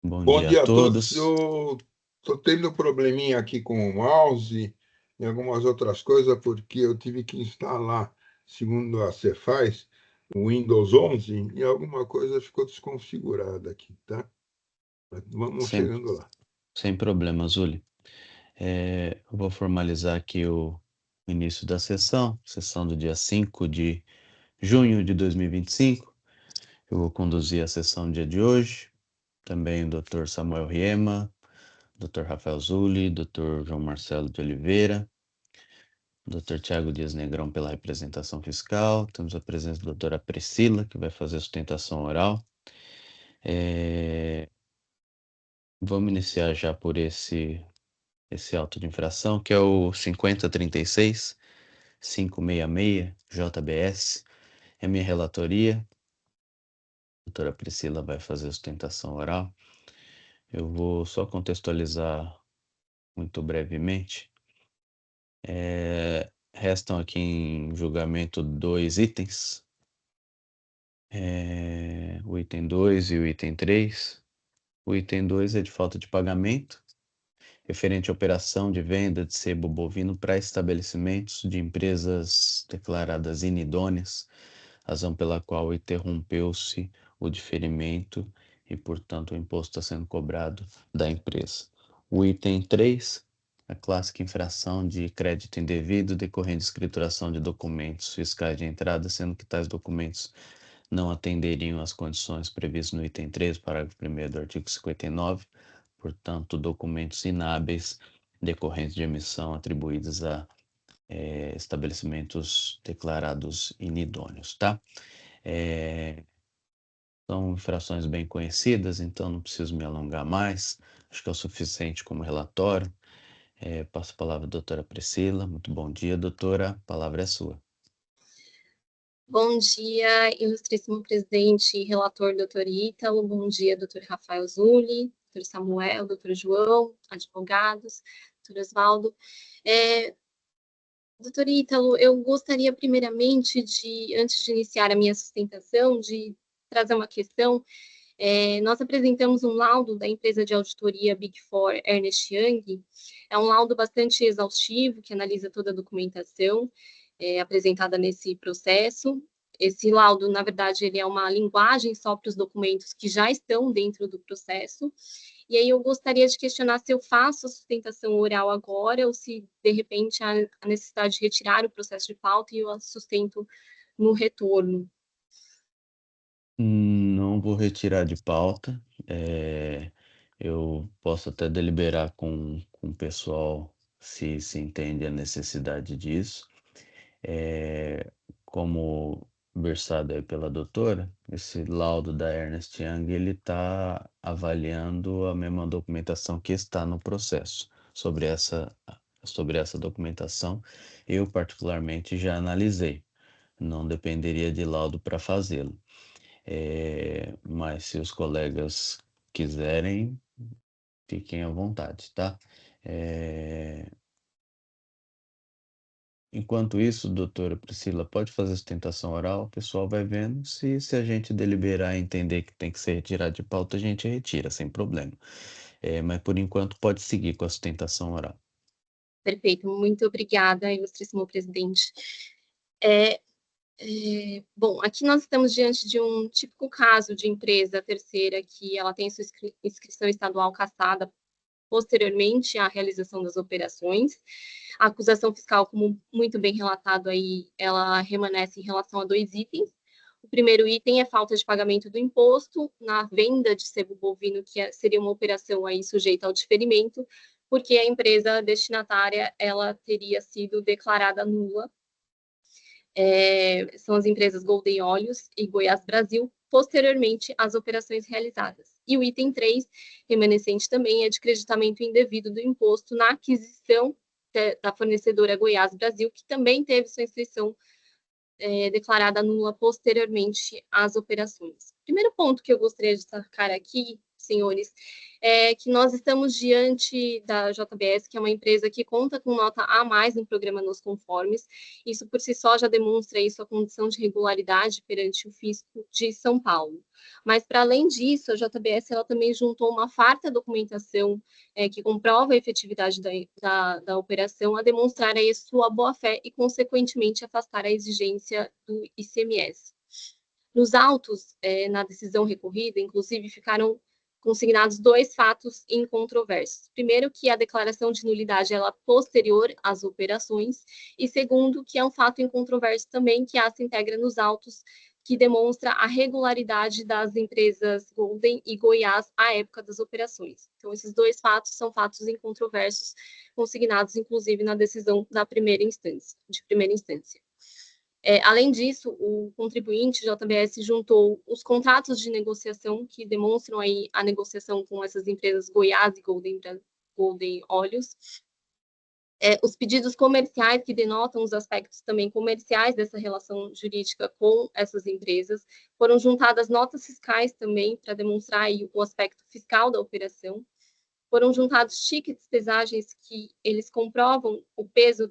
Bom Bom dia a dia a todos. todos. Eu estou tendo probleminha aqui com o mouse e algumas outras coisas, porque eu tive que instalar, segundo a Cefaz, o Windows 11 e alguma coisa ficou desconfigurada aqui, tá? Mas vamos Sem, chegando lá. sem problema, Zuli. Eu vou formalizar aqui o início da sessão do dia 5 de junho de 2025. Eu vou conduzir a sessão do dia de hoje. Também o Dr. Samuel Riema, Dr. Rafael Zuli, Dr. João Marcelo de Oliveira, Dr. Tiago Dias Negrão pela representação fiscal. Temos a presença da doutora Priscila, que vai fazer a sustentação oral. Vamos iniciar já por esse auto de infração, que é o 5036 566 JBS. É minha relatoria. A doutora Priscila vai fazer a sustentação oral. Eu vou só contextualizar muito brevemente. Restam aqui em julgamento dois itens, o item 2 e o item 3. O item 2 é de falta de pagamento, referente à operação de venda de sebo bovino para estabelecimentos de empresas declaradas inidôneas, razão pela qual interrompeu-se o diferimento e, portanto, o imposto está sendo cobrado da empresa. O item 3, a clássica infração de crédito indevido decorrente de escrituração de documentos fiscais de entrada, sendo que tais documentos não atenderiam às condições previstas no item 3, parágrafo 1º do artigo 59, portanto, documentos inábeis decorrentes de emissão atribuídos a estabelecimentos declarados inidôneos, tá? São infrações bem conhecidas, então não preciso me alongar mais, acho que é o suficiente como relatório. Passo a palavra à doutora Priscila. Muito bom dia, doutora, a palavra é sua. Bom dia, ilustríssimo presidente e relator, doutor Ítalo. Bom dia, doutor Rafael Zuli, doutor Samuel, doutor João, advogados, doutor Osvaldo. Doutor Ítalo, eu gostaria primeiramente antes de iniciar a minha sustentação, de trazer uma questão. Nós apresentamos um laudo da empresa de auditoria Big Four Ernst Young. É um laudo bastante exaustivo, que analisa toda a documentação apresentada nesse processo. Esse laudo, na verdade, ele é uma linguagem só para os documentos que já estão dentro do processo. E aí eu gostaria de questionar se eu faço a sustentação oral agora ou se, de repente, há a necessidade de retirar o processo de pauta e eu a sustento no retorno. Não vou retirar de pauta. Eu posso até deliberar com o pessoal se entende a necessidade disso. Como versado aí pela doutora, esse laudo da Ernst Young, ele está avaliando a mesma documentação que está no processo. Sobre essa documentação, eu particularmente já analisei. Não dependeria de laudo para fazê-lo. Mas se os colegas quiserem, fiquem à vontade, tá? Enquanto isso, doutora Priscila, pode fazer sustentação oral, o pessoal vai vendo. Se a gente deliberar e entender que tem que ser retirado de pauta, a gente retira, sem problema. Mas por enquanto pode seguir com a sustentação oral. Perfeito, muito obrigada, ilustríssimo presidente. Bom, aqui nós estamos diante de um típico caso de empresa terceira que ela tem sua inscrição estadual cassada posteriormente à realização das operações. A acusação fiscal, como muito bem relatado aí, ela remanesce em relação a dois itens. O primeiro item é falta de pagamento do imposto na venda de sebo bovino, que seria uma operação aí sujeita ao diferimento, porque a empresa destinatária ela teria sido declarada nula. São as empresas Golden Óleos e Goiás Brasil, posteriormente às operações realizadas. E o item 3, remanescente também, é de creditamento indevido do imposto na aquisição da fornecedora Goiás Brasil, que também teve sua inscrição declarada nula posteriormente às operações. O primeiro ponto que eu gostaria de destacar aqui senhores, que nós estamos diante da JBS, que é uma empresa que conta com nota A+ no programa Nos Conformes. Isso por si só já demonstra aí sua condição de regularidade perante o fisco de São Paulo. Mas, para além disso, a JBS ela também juntou uma farta documentação que comprova a efetividade da operação, a demonstrar aí sua boa-fé e, consequentemente, afastar a exigência do ICMS. Nos autos, na decisão recorrida, inclusive, ficaram consignados 2 fatos incontroversos. Primeiro, que a declaração de nulidade ela é posterior às operações, e segundo, que é um fato incontroverso também que se integra nos autos, que demonstra a regularidade das empresas Golden e Goiás à época das operações. Então, esses 2 fatos são fatos incontroversos, consignados, inclusive, na decisão de primeira instância. Além disso, o contribuinte JBS juntou os contratos de negociação que demonstram aí a negociação com essas empresas Goiás e Golden Óleos, os pedidos comerciais que denotam os aspectos também comerciais dessa relação jurídica com essas empresas, foram juntadas notas fiscais também para demonstrar aí o aspecto fiscal da operação, foram juntados tickets, pesagens que eles comprovam o peso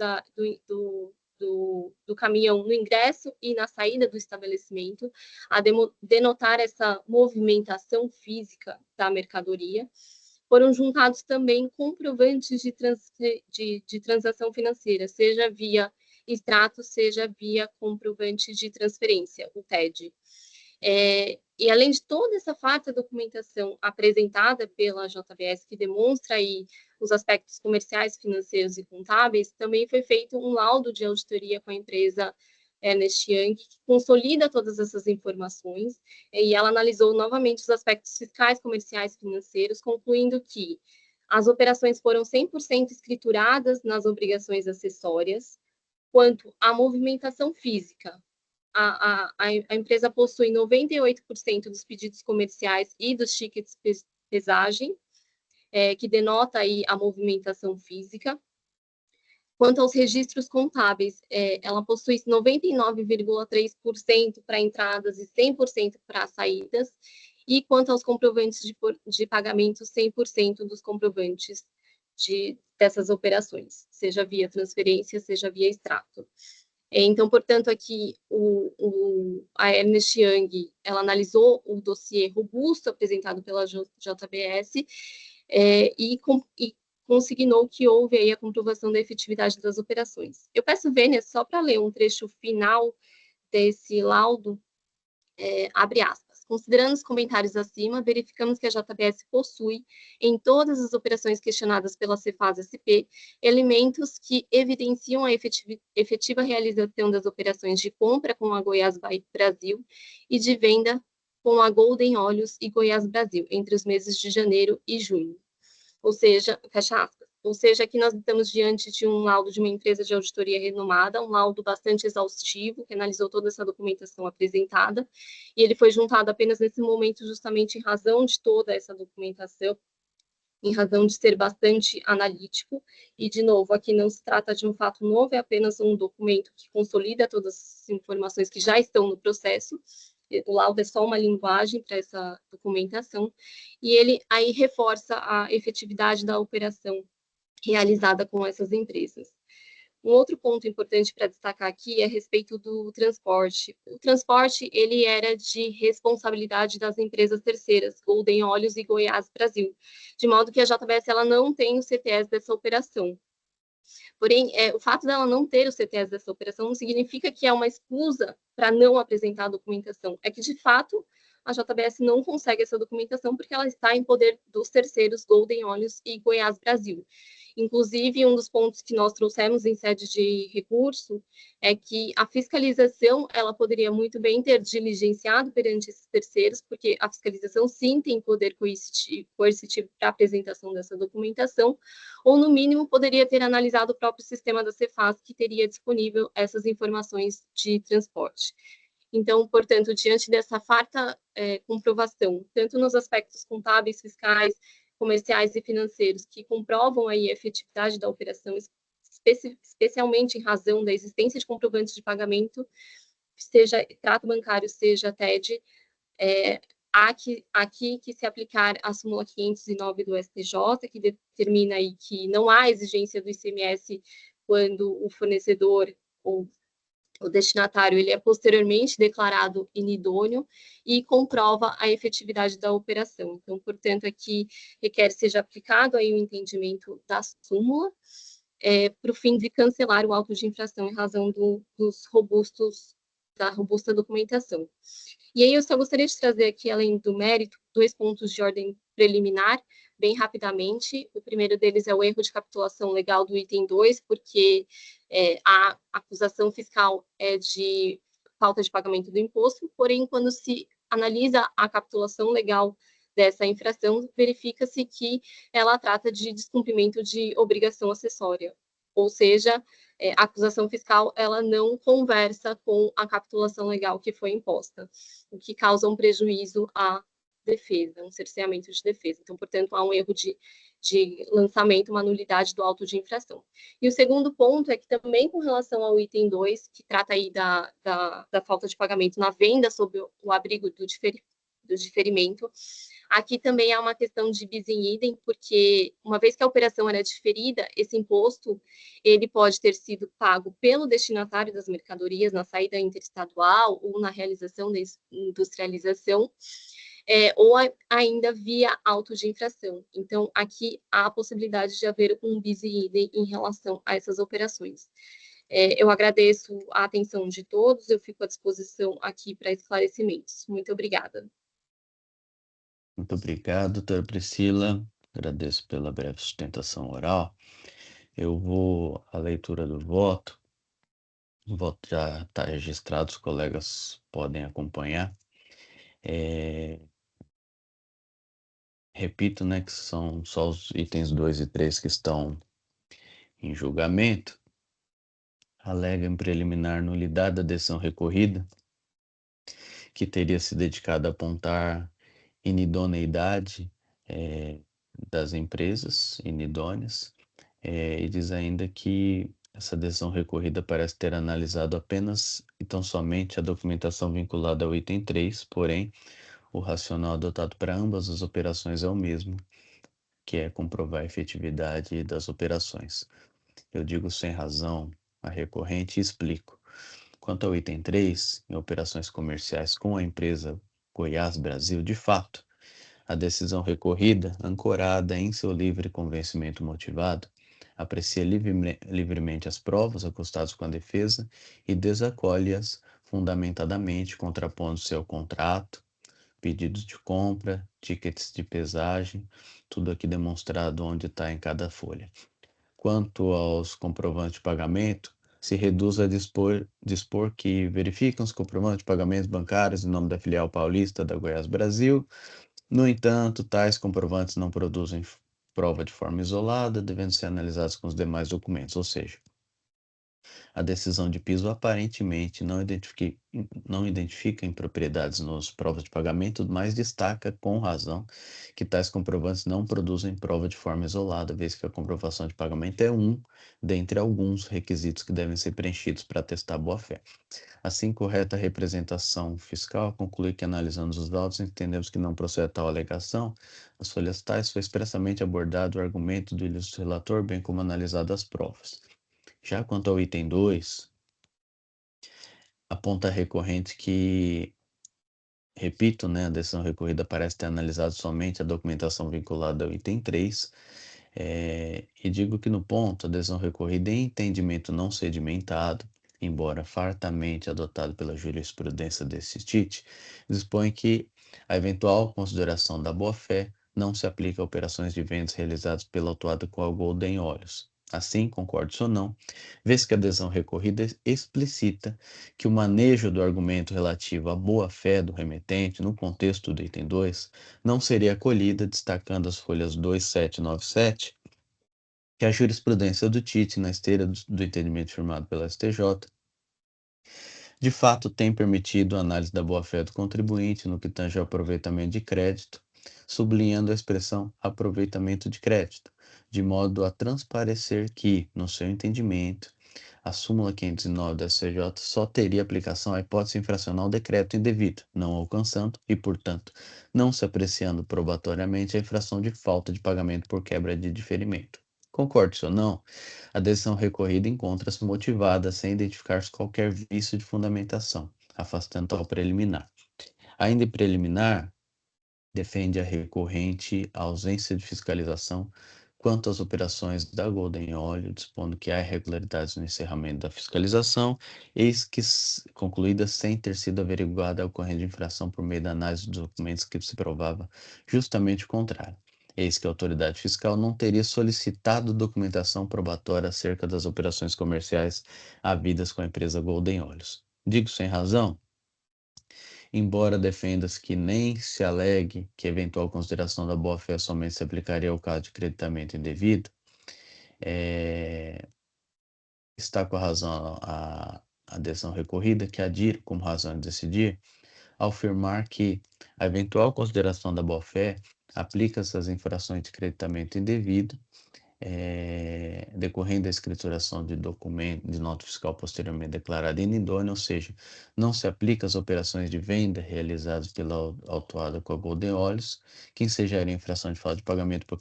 do caminhão no ingresso e na saída do estabelecimento, a denotar essa movimentação física da mercadoria. Foram juntados também comprovantes de transação financeira, seja via extrato, seja via comprovante de transferência, o TED. E além de toda essa farta documentação apresentada pela JBS, que demonstra aí os aspectos comerciais, financeiros e contábeis, também foi feito um laudo de auditoria com a empresa Ernst Young, que consolida todas essas informações, e ela analisou novamente os aspectos fiscais, comerciais e financeiros, concluindo que as operações foram 100% escrituradas nas obrigações acessórias, quanto à movimentação física. A empresa possui 98% dos pedidos comerciais e dos tickets pesagem, que denota aí a movimentação física. Quanto aos registros contábeis, ela possui 99,3% para entradas e 100% para saídas. E quanto aos comprovantes de pagamento, 100% dos comprovantes dessas operações, seja via transferência, seja via extrato. Então, portanto, aqui a Ernst Young, ela analisou o dossiê robusto apresentado pela JBS e consignou que houve aí a comprovação da efetividade das operações. Eu peço vênia só para ler um trecho final desse laudo, abre aspas. Considerando os comentários acima, verificamos que a JBS possui, em todas as operações questionadas pela Cefaz-SP, elementos que evidenciam a efetiva realização das operações de compra com a Goiás Brasil e de venda com a Golden Óleos e Goiás Brasil, entre os meses de janeiro e junho. Ou seja, fecha aspas. Ou seja, aqui nós estamos diante de um laudo de uma empresa de auditoria renomada, um laudo bastante exaustivo, que analisou toda essa documentação apresentada, e ele foi juntado apenas nesse momento, justamente em razão de toda essa documentação, em razão de ser bastante analítico, e, de novo, aqui não se trata de um fato novo, é apenas um documento que consolida todas as informações que já estão no processo. O laudo é só uma linguagem para essa documentação, e ele aí reforça a efetividade da operação realizada com essas empresas. Um outro ponto importante para destacar aqui é a respeito do transporte. O transporte, ele era de responsabilidade das empresas terceiras, Golden Óleos e Goiás Brasil, de modo que a JBS ela não tem o CTS dessa operação. Porém, o fato dela não ter o CTS dessa operação não significa que é uma excusa para não apresentar a documentação. É que, de fato, a JBS não consegue essa documentação porque ela está em poder dos terceiros Golden Óleos e Goiás Brasil. Inclusive, um dos pontos que nós trouxemos em sede de recurso é que a fiscalização, ela poderia muito bem ter diligenciado perante esses terceiros, porque a fiscalização sim tem poder coercitivo para a apresentação dessa documentação, ou no mínimo poderia ter analisado o próprio sistema da Cefaz, que teria disponível essas informações de transporte. Então, portanto, diante dessa farta comprovação, tanto nos aspectos contábeis, fiscais, comerciais e financeiros, que comprovam aí a efetividade da operação, especialmente em razão da existência de comprovantes de pagamento, seja extrato bancário, seja TED, aqui que se aplicar a súmula 509 do STJ, que determina aí que não há exigência do ICMS quando o fornecedor ou o destinatário ele é posteriormente declarado inidôneo e comprova a efetividade da operação. Então, portanto, aqui requer seja aplicado aí o entendimento da súmula para o fim de cancelar o auto de infração em razão da robusta documentação. E aí eu só gostaria de trazer aqui, além do mérito, 2 pontos de ordem preliminar, bem rapidamente. O primeiro deles é o erro de capitulação legal do item 2, porque a acusação fiscal é de falta de pagamento do imposto, porém, quando se analisa a capitulação legal dessa infração, verifica-se que ela trata de descumprimento de obrigação acessória, ou seja, a acusação fiscal ela não conversa com a capitulação legal que foi imposta, o que causa um prejuízo à defesa, um cerceamento de defesa. Então, portanto, há um erro de lançamento, uma nulidade do auto de infração. E o segundo ponto é que também com relação ao item 2, que trata aí da falta de pagamento na venda sob o abrigo do diferimento, aqui também há uma questão de bis in idem, porque uma vez que a operação era diferida, esse imposto ele pode ter sido pago pelo destinatário das mercadorias na saída interestadual ou na realização da industrialização, ou ainda via auto de infração. Então, aqui há a possibilidade de haver um bis in idem em relação a essas operações. Eu agradeço a atenção de todos, eu fico à disposição aqui para esclarecimentos. Muito obrigada. Muito obrigado, doutora Priscila. Agradeço pela breve sustentação oral. Eu vou à leitura do voto. O voto já está registrado, os colegas podem acompanhar. Repito, né, que são só os itens 2 e 3 que estão em julgamento. Alega em preliminar nulidade da decisão recorrida, que teria se dedicado a apontar inidoneidade das empresas inidôneas, e diz ainda que essa decisão recorrida parece ter analisado apenas e tão somente a documentação vinculada ao item 3, porém, o racional adotado para ambas as operações é o mesmo, que é comprovar a efetividade das operações. Eu digo sem razão a recorrente e explico. Quanto ao item 3, em operações comerciais com a empresa Goiás Brasil, de fato, a decisão recorrida, ancorada em seu livre convencimento motivado, aprecia livremente as provas acostadas com a defesa e desacolhe-as fundamentadamente, contrapondo-se ao contrato, pedidos de compra, tickets de pesagem, tudo aqui demonstrado onde está em cada folha. Quanto aos comprovantes de pagamento, se reduz a dispor que verificam os comprovantes de pagamentos bancários em nome da filial paulista da Goiás Brasil. No entanto, tais comprovantes não produzem prova de forma isolada, devendo ser analisados com os demais documentos, ou seja, a decisão de piso aparentemente não identifica impropriedades nas provas de pagamento, mas destaca com razão que tais comprovantes não produzem prova de forma isolada, vez que a comprovação de pagamento é um dentre alguns requisitos que devem ser preenchidos para atestar boa-fé. Assim, correta a representação fiscal conclui que, analisando os autos, entendemos que não procede tal alegação. Nas folhas tais foi expressamente abordado o argumento do ilustro relator, bem como analisado as provas. Já quanto ao item 2, aponta a recorrente que, repito, né, a decisão recorrida parece ter analisado somente a documentação vinculada ao item 3, e digo que no ponto, a decisão recorrida em entendimento não sedimentado, embora fartamente adotado pela jurisprudência desse TIT, dispõe que a eventual consideração da boa-fé não se aplica a operações de vendas realizadas pela autuada com a Golden Olhos. Assim, concorde-se ou não, vez que a adesão recorrida explicita que o manejo do argumento relativo à boa-fé do remetente no contexto do item 2 não seria acolhida, destacando as folhas 2797, que a jurisprudência do TIT, na esteira do entendimento firmado pela STJ, de fato tem permitido a análise da boa-fé do contribuinte no que tange ao aproveitamento de crédito, sublinhando a expressão aproveitamento de crédito, de modo a transparecer que, no seu entendimento, A súmula 509 da STJ só teria aplicação à hipótese infracional decreto indevido, não alcançando e, portanto, não se apreciando probatoriamente a infração de falta de pagamento por quebra de diferimento. Concorde ou não, a decisão recorrida encontra-se motivada sem identificar-se qualquer vício de fundamentação, afastando tal preliminar. Ainda em preliminar, defende a recorrente a ausência de fiscalização quanto às operações da Golden Oil, dispondo que há irregularidades no encerramento da fiscalização, eis que concluída sem ter sido averiguada a ocorrente de infração por meio da análise dos documentos que se provava justamente o contrário. Eis que a autoridade fiscal não teria solicitado documentação probatória acerca das operações comerciais havidas com a empresa Golden Olhos. Digo sem razão? Embora defenda-se que nem se alegue que eventual consideração da boa-fé somente se aplicaria ao caso de creditamento indevido, está com a razão a decisão recorrida, que adire como razão de decidir, ao afirmar que a eventual consideração da boa-fé aplica-se às infrações de creditamento indevido, decorrendo da escrituração de documento de nota fiscal posteriormente declarada inidônea, ou seja, não se aplica às operações de venda realizadas pela autuada com a Golden Olhos, que ensejariam infração de falta de pagamento por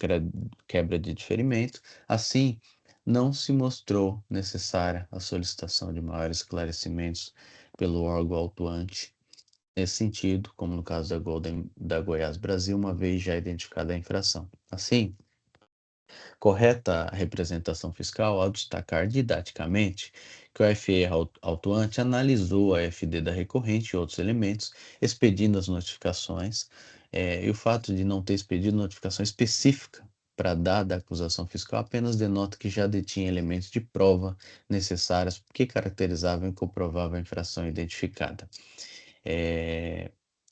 quebra de diferimento. Assim, não se mostrou necessária a solicitação de maiores esclarecimentos pelo órgão autuante nesse sentido, como no caso da Goiás Brasil, uma vez já identificada a infração. Assim, correta a representação fiscal ao destacar didaticamente que o FE autuante analisou a FD da recorrente e outros elementos, expedindo as notificações, e o fato de não ter expedido notificação específica para dada acusação fiscal apenas denota que já detinha elementos de prova necessários que caracterizavam e comprovavam a infração identificada.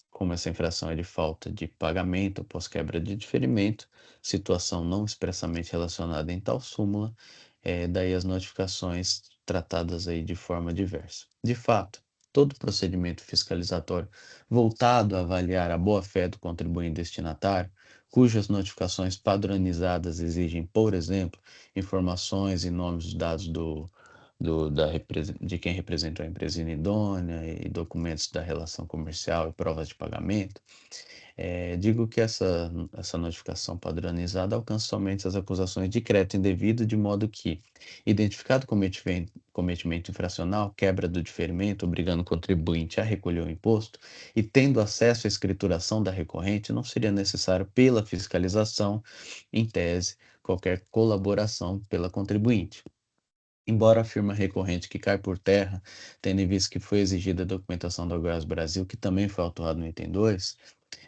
Como essa infração é de falta de pagamento após quebra de diferimento, situação não expressamente relacionada em tal súmula, daí as notificações tratadas aí de forma diversa. De fato, todo procedimento fiscalizatório voltado a avaliar a boa-fé do contribuinte destinatário, cujas notificações padronizadas exigem, por exemplo, informações e nomes dos dados de quem representou a empresa inidônea e documentos da relação comercial e provas de pagamento, digo que essa notificação padronizada alcança somente as acusações de crédito indevido, de modo que, identificado cometimento infracional, quebra do diferimento, obrigando o contribuinte a recolher o imposto, e tendo acesso à escrituração da recorrente, não seria necessário, pela fiscalização, em tese, qualquer colaboração pela contribuinte. Embora a firma recorrente que cai por terra, tendo em vista que foi exigida a documentação da Goiás Brasil, que também foi autuado no item 2,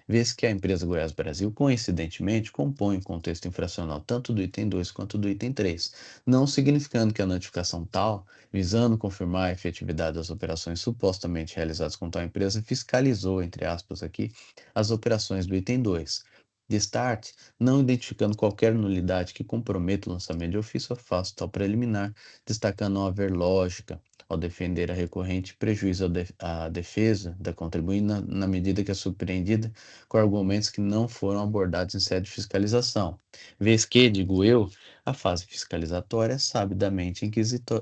vê-se que a empresa Goiás Brasil, coincidentemente, compõe o contexto infracional tanto do item 2 quanto do item 3, não significando que a notificação tal, visando confirmar a efetividade das operações supostamente realizadas com tal empresa, fiscalizou, entre aspas aqui, as operações do item 2. De start, não identificando qualquer nulidade que comprometa o lançamento de ofício, afasta tal preliminar, destacando não haver lógica ao defender a recorrente prejuízo à defesa da contribuinte na medida que é surpreendida com argumentos que não foram abordados em sede de fiscalização, vez que, digo eu, a fase fiscalizatória é sabidamente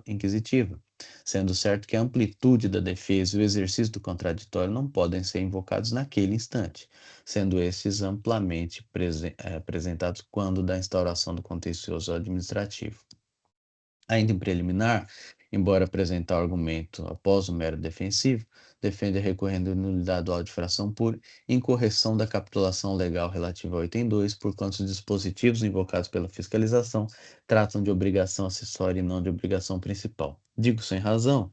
inquisitiva, sendo certo que a amplitude da defesa e o exercício do contraditório não podem ser invocados naquele instante, sendo esses amplamente apresentados quando da instauração do contencioso administrativo. Ainda em preliminar, embora apresentar o argumento após o mero defensivo, defende recorrendo à nulidade do auto de fração por incorreção da capitulação legal relativa ao item 2, porquanto os dispositivos invocados pela fiscalização tratam de obrigação acessória e não de obrigação principal. Digo sem razão,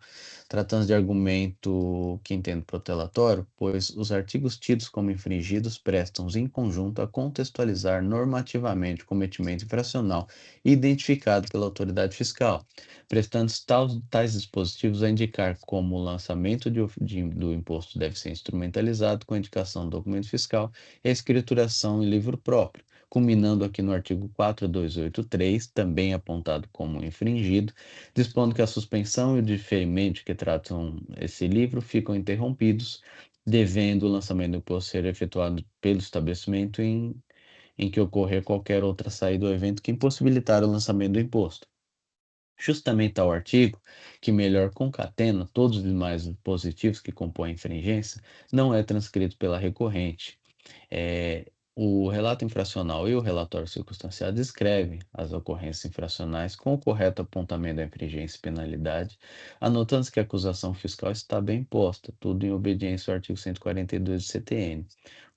tratando de argumento que entendo protelatório, pois os artigos tidos como infringidos prestam-se em conjunto a contextualizar normativamente o cometimento infracional identificado pela autoridade fiscal, prestando-se tais dispositivos a indicar como o lançamento do imposto deve ser instrumentalizado com a indicação do documento fiscal e a escrituração em livro próprio, culminando aqui no artigo 4283, também apontado como infringido, dispondo que a suspensão e o diferimento que tratam esse livro ficam interrompidos, devendo o lançamento do imposto ser efetuado pelo estabelecimento em que ocorrer qualquer outra saída do evento que impossibilitar o lançamento do imposto. Justamente tal artigo, que melhor concatena todos os demais dispositivos que compõem a infringência, não é transcrito pela recorrente. O relato infracional e o relatório circunstanciado descrevem as ocorrências infracionais com o correto apontamento da infringência e penalidade, anotando-se que a acusação fiscal está bem posta, tudo em obediência ao artigo 142 do CTN.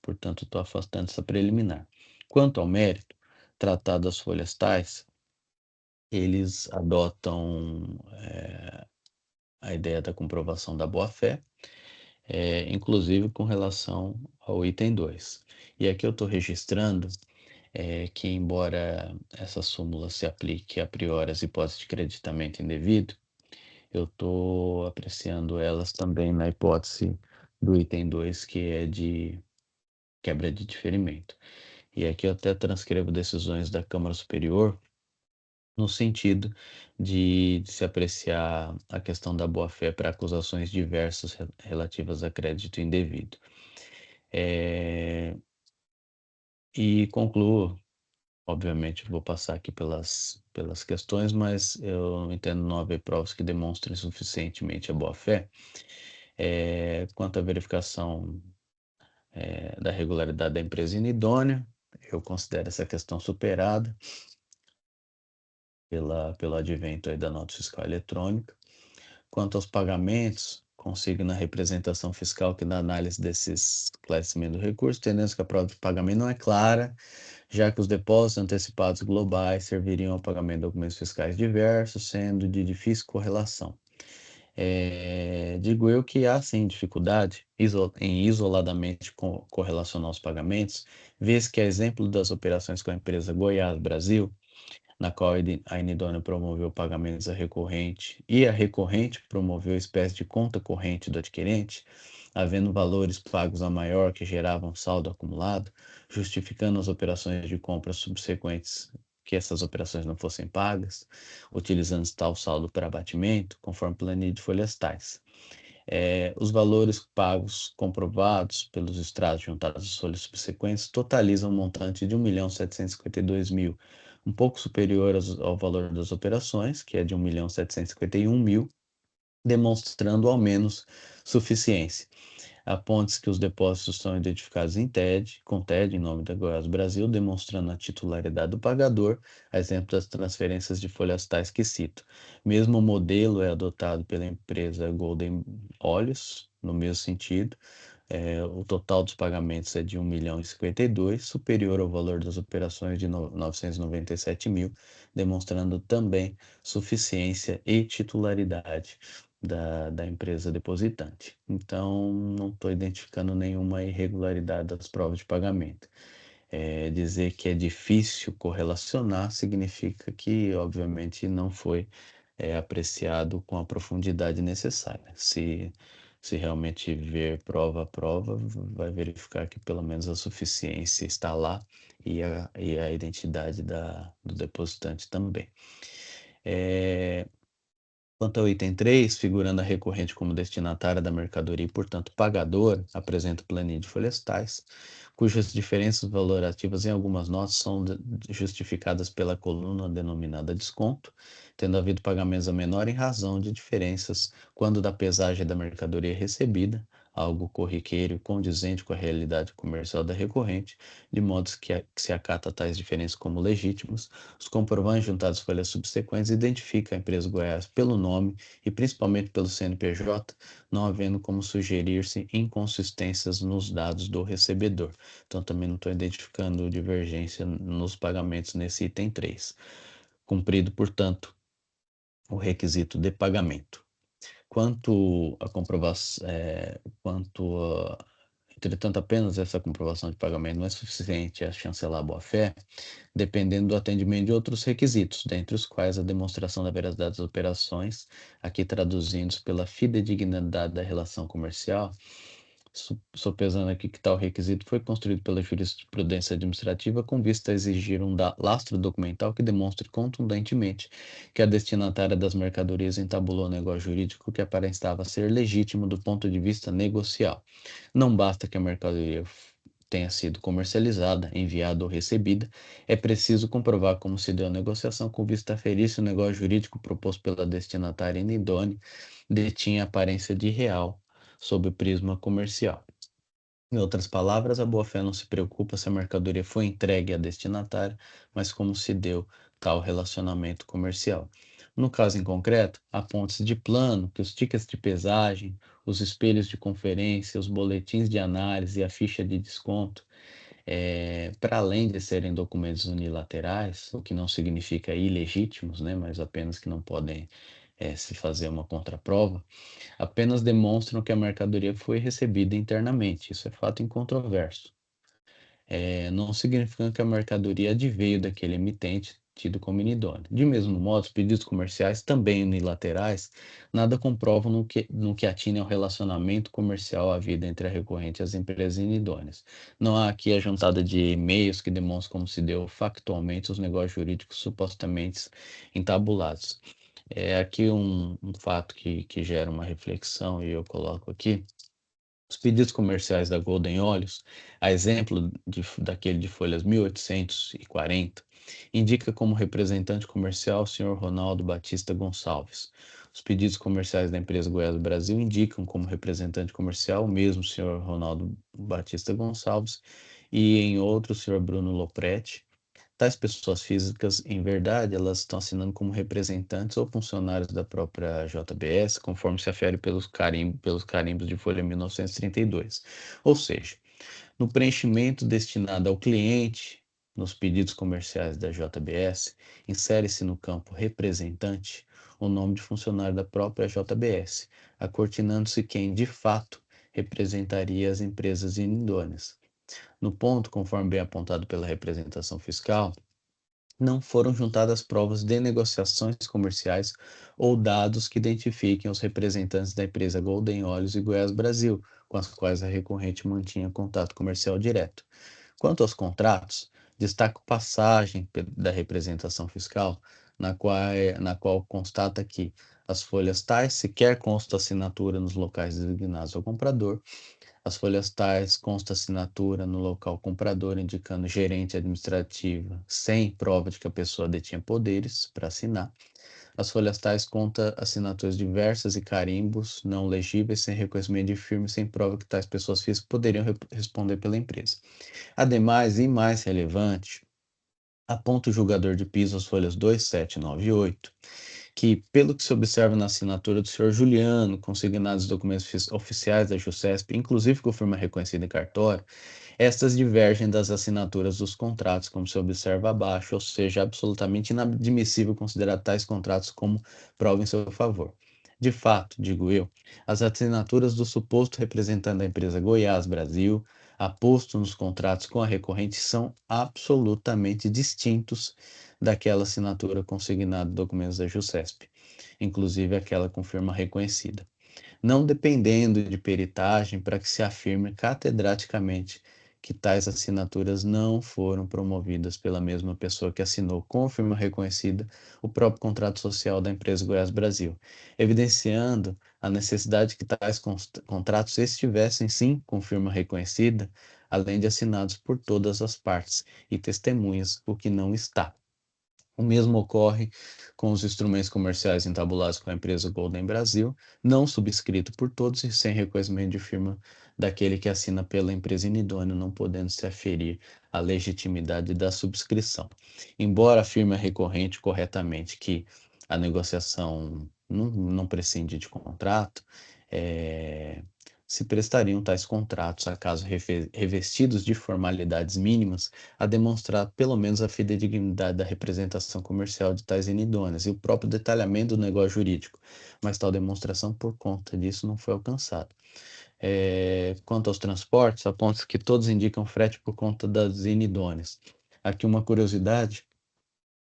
Portanto, estou afastando essa preliminar. Quanto ao mérito, tratado das folhas tais, eles adotam a ideia da comprovação da boa-fé, inclusive com relação ao item 2. E aqui eu estou registrando que, embora essa súmula se aplique a priori às hipóteses de creditamento indevido, eu estou apreciando elas também na hipótese do item 2, que é de quebra de diferimento. E aqui eu até transcrevo decisões da Câmara Superior no sentido de se apreciar a questão da boa-fé para acusações diversas relativas a crédito indevido. E concluo, obviamente vou passar aqui pelas questões, mas eu entendo não haver provas que demonstrem suficientemente a boa-fé. Quanto à verificação da regularidade da empresa inidônea, eu considero essa questão superada pelo advento aí da nota fiscal eletrônica. Quanto aos pagamentos, consigo na representação fiscal que na análise desses esclarecimentos do recurso, entendendo que a prova de pagamento não é clara, já que os depósitos antecipados globais serviriam ao pagamento de documentos fiscais diversos, sendo de difícil correlação. Digo eu que há sim dificuldade em isoladamente correlacionar os pagamentos, vez que, a exemplo das operações com a empresa Goiás Brasil, na qual a inidônea promoveu pagamentos à recorrente e a recorrente promoveu espécie de conta corrente do adquirente, havendo valores pagos a maior que geravam saldo acumulado, justificando as operações de compra subsequentes que essas operações não fossem pagas, utilizando tal saldo para abatimento, conforme planilha de folhas tais. Os valores pagos comprovados pelos extratos juntados às folhas subsequentes totalizam um montante de R$ 1.752.000, um pouco superior ao valor das operações, que é de R$ 1.751.000, demonstrando ao menos suficiência. Aponte-se que os depósitos são identificados com TED, em nome da Goiás Brasil, demonstrando a titularidade do pagador, a exemplo das transferências de folhas tais que cito. Mesmo modelo é adotado pela empresa Golden Olhos, no mesmo sentido. O total dos pagamentos é de R$ 1.052.000, superior ao valor das operações de R$ 997.000, demonstrando também suficiência e titularidade da empresa depositante. Então, não estou identificando nenhuma irregularidade das provas de pagamento. Dizer que é difícil correlacionar significa que, obviamente, não foi apreciado com a profundidade necessária. Se realmente ver prova a prova, vai verificar que pelo menos a suficiência está lá e a identidade do depositante também. Quanto ao item 3, figurando a recorrente como destinatária da mercadoria e, portanto, pagadora, apresenta planilha de folhas tais, cujas diferenças valorativas em algumas notas são justificadas pela coluna denominada desconto, tendo havido pagamentos a menor em razão de diferenças quando da pesagem da mercadoria recebida, algo corriqueiro e condizente com a realidade comercial da recorrente, de modo que se acata tais diferenças como legítimas. Os comprovantes juntados às folhas subsequentes identificam a empresa Goiás pelo nome e principalmente pelo CNPJ, não havendo como sugerir-se inconsistências nos dados do recebedor. Então, também não estou identificando divergência nos pagamentos nesse item 3. Cumprido, portanto, o requisito de pagamento. Quanto a comprovação, entretanto, apenas essa comprovação de pagamento não é suficiente a chancelar a boa-fé, dependendo do atendimento de outros requisitos, dentre os quais a demonstração da veracidade das operações, aqui traduzidos pela fidedignidade da relação comercial, sopesando aqui que tal requisito foi construído pela jurisprudência administrativa com vista a exigir um lastro documental que demonstre contundentemente que a destinatária das mercadorias entabulou negócio jurídico que aparentava ser legítimo do ponto de vista negocial. Não basta que a mercadoria tenha sido comercializada, enviada ou recebida, é preciso comprovar como se deu a negociação com vista a ferir se o negócio jurídico proposto pela destinatária inidônea detinha aparência de real, sob o prisma comercial. Em outras palavras, a boa-fé não se preocupa se a mercadoria foi entregue à destinatária, mas como se deu tal relacionamento comercial. No caso em concreto, aponta-se de plano que os tickets de pesagem, os espelhos de conferência, os boletins de análise e a ficha de desconto, para além de serem documentos unilaterais, o que não significa ilegítimos, né, mas apenas que não podem se fazer uma contraprova, apenas demonstram que a mercadoria foi recebida internamente. Isso é fato incontroverso. Não significa que a mercadoria adveio daquele emitente tido como inidôneo. De mesmo modo, os pedidos comerciais, também unilaterais, nada comprovam no que atine ao relacionamento comercial havido entre a recorrente e as empresas inidôneas. Não há aqui a juntada de e-mails que demonstram como se deu factualmente os negócios jurídicos supostamente entabulados. É aqui um fato que gera uma reflexão e eu coloco aqui. Os pedidos comerciais da Golden Olhos, a exemplo daquele de folhas 1840, indica como representante comercial o Sr. Ronaldo Batista Gonçalves. Os pedidos comerciais da empresa Goiás Brasil indicam como representante comercial o mesmo Sr. Ronaldo Batista Gonçalves e em outro o Sr. Bruno Lopretti. Tais pessoas físicas, em verdade, elas estão assinando como representantes ou funcionários da própria JBS, conforme se afere pelos carimbos de folha 1932. Ou seja, no preenchimento destinado ao cliente, nos pedidos comerciais da JBS, insere-se no campo representante o nome de funcionário da própria JBS, acortinando-se quem, de fato, representaria as empresas inidôneas. No ponto, conforme bem apontado pela representação fiscal, não foram juntadas provas de negociações comerciais ou dados que identifiquem os representantes da empresa Golden Olhos e Goiás Brasil, com as quais a recorrente mantinha contato comercial direto. Quanto aos contratos, destaco passagem da representação fiscal, na qual constata que as folhas tais sequer consta assinatura nos locais designados ao comprador. As folhas tais consta assinatura no local comprador, indicando gerente administrativa, sem prova de que a pessoa detinha poderes para assinar. As folhas tais conta assinaturas diversas e carimbos não legíveis, sem reconhecimento de firma e sem prova que tais pessoas físicas poderiam responder pela empresa. Ademais, e mais relevante, aponta o julgador de piso as folhas 2, 7, 9 e 8, que, pelo que se observa na assinatura do senhor Juliano, consignados os documentos oficiais da JUSESP, inclusive com firma reconhecida em cartório, estas divergem das assinaturas dos contratos, como se observa abaixo, ou seja, absolutamente inadmissível considerar tais contratos como prova em seu favor. De fato, digo eu, as assinaturas do suposto representante da empresa Goiás Brasil, aposto nos contratos com a recorrente, são absolutamente distintos daquela assinatura consignada em documentos da JUSESP, inclusive aquela com firma reconhecida, não dependendo de peritagem para que se afirme catedraticamente que tais assinaturas não foram promovidas pela mesma pessoa que assinou com firma reconhecida o próprio contrato social da empresa Goiás Brasil, evidenciando a necessidade que tais contratos estivessem sim com firma reconhecida, além de assinados por todas as partes e testemunhas, o que não está. O mesmo ocorre com os instrumentos comerciais entabulados com a empresa Golden Brasil, não subscrito por todos e sem reconhecimento de firma daquele que assina pela empresa inidônea, não podendo se aferir à legitimidade da subscrição. Embora afirme a recorrente corretamente que a negociação não prescinde de contrato, se prestariam tais contratos, acaso revestidos de formalidades mínimas, a demonstrar pelo menos a fidedignidade da representação comercial de tais inidôneas e o próprio detalhamento do negócio jurídico, mas tal demonstração por conta disso não foi alcançada. Quanto aos transportes, aponta que todos indicam frete por conta das inidôneas. Aqui uma curiosidade: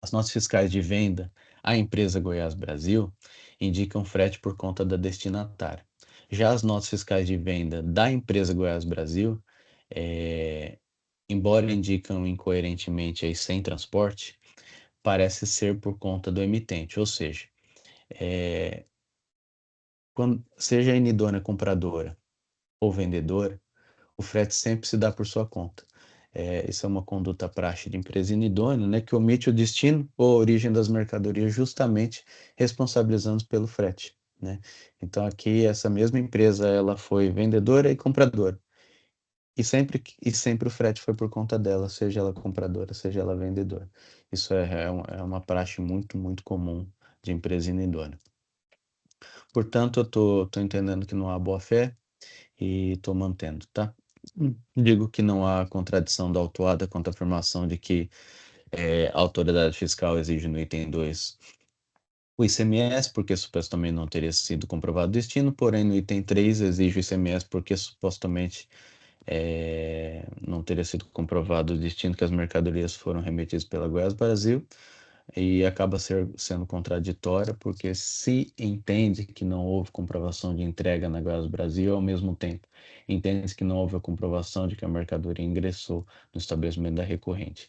as notas fiscais de venda à empresa Goiás Brasil indicam frete por conta da destinatária. Já as notas fiscais de venda da empresa Goiás Brasil, embora indicam incoerentemente aí sem transporte, parece ser por conta do emitente, ou seja, quando seja a inidônea compradora ou vendedora, o frete sempre se dá por sua conta. Isso é uma conduta praxe de empresa inidônea, né, que omite o destino ou a origem das mercadorias, justamente responsabilizando pelo frete, né? Então aqui essa mesma empresa ela foi vendedora e compradora. E sempre o frete foi por conta dela, seja ela compradora, seja ela vendedora. Isso é uma praxe muito, muito comum de empresa inidônea. Portanto, eu tô entendendo que não há boa-fé e estou mantendo, tá? Digo que não há contradição da autuada quanto à afirmação de que a autoridade fiscal exige no item 2 o ICMS, porque supostamente não teria sido comprovado o destino, porém no item 3 exige o ICMS porque supostamente não teria sido comprovado o destino que as mercadorias foram remetidas pela Goiás Brasil, e acaba sendo contraditória, porque se entende que não houve comprovação de entrega na Goiás Brasil, ao mesmo tempo entende que não houve a comprovação de que a mercadoria ingressou no estabelecimento da recorrente.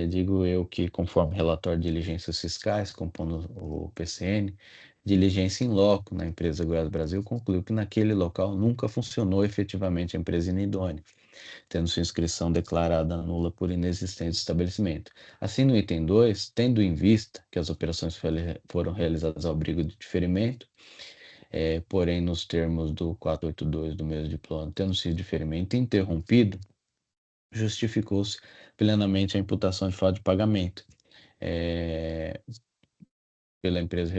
Digo eu que, conforme relatório de diligências fiscais, compondo o PCN, diligência em loco na empresa Goiás Brasil concluiu que naquele local nunca funcionou efetivamente a empresa inidônea, tendo sua inscrição declarada nula por inexistente estabelecimento. Assim, no item 2, tendo em vista que as operações foram realizadas ao abrigo de diferimento, porém nos termos do 482 do mesmo diploma, tendo sido diferimento interrompido, justificou-se plenamente a imputação de falta de pagamento pela empresa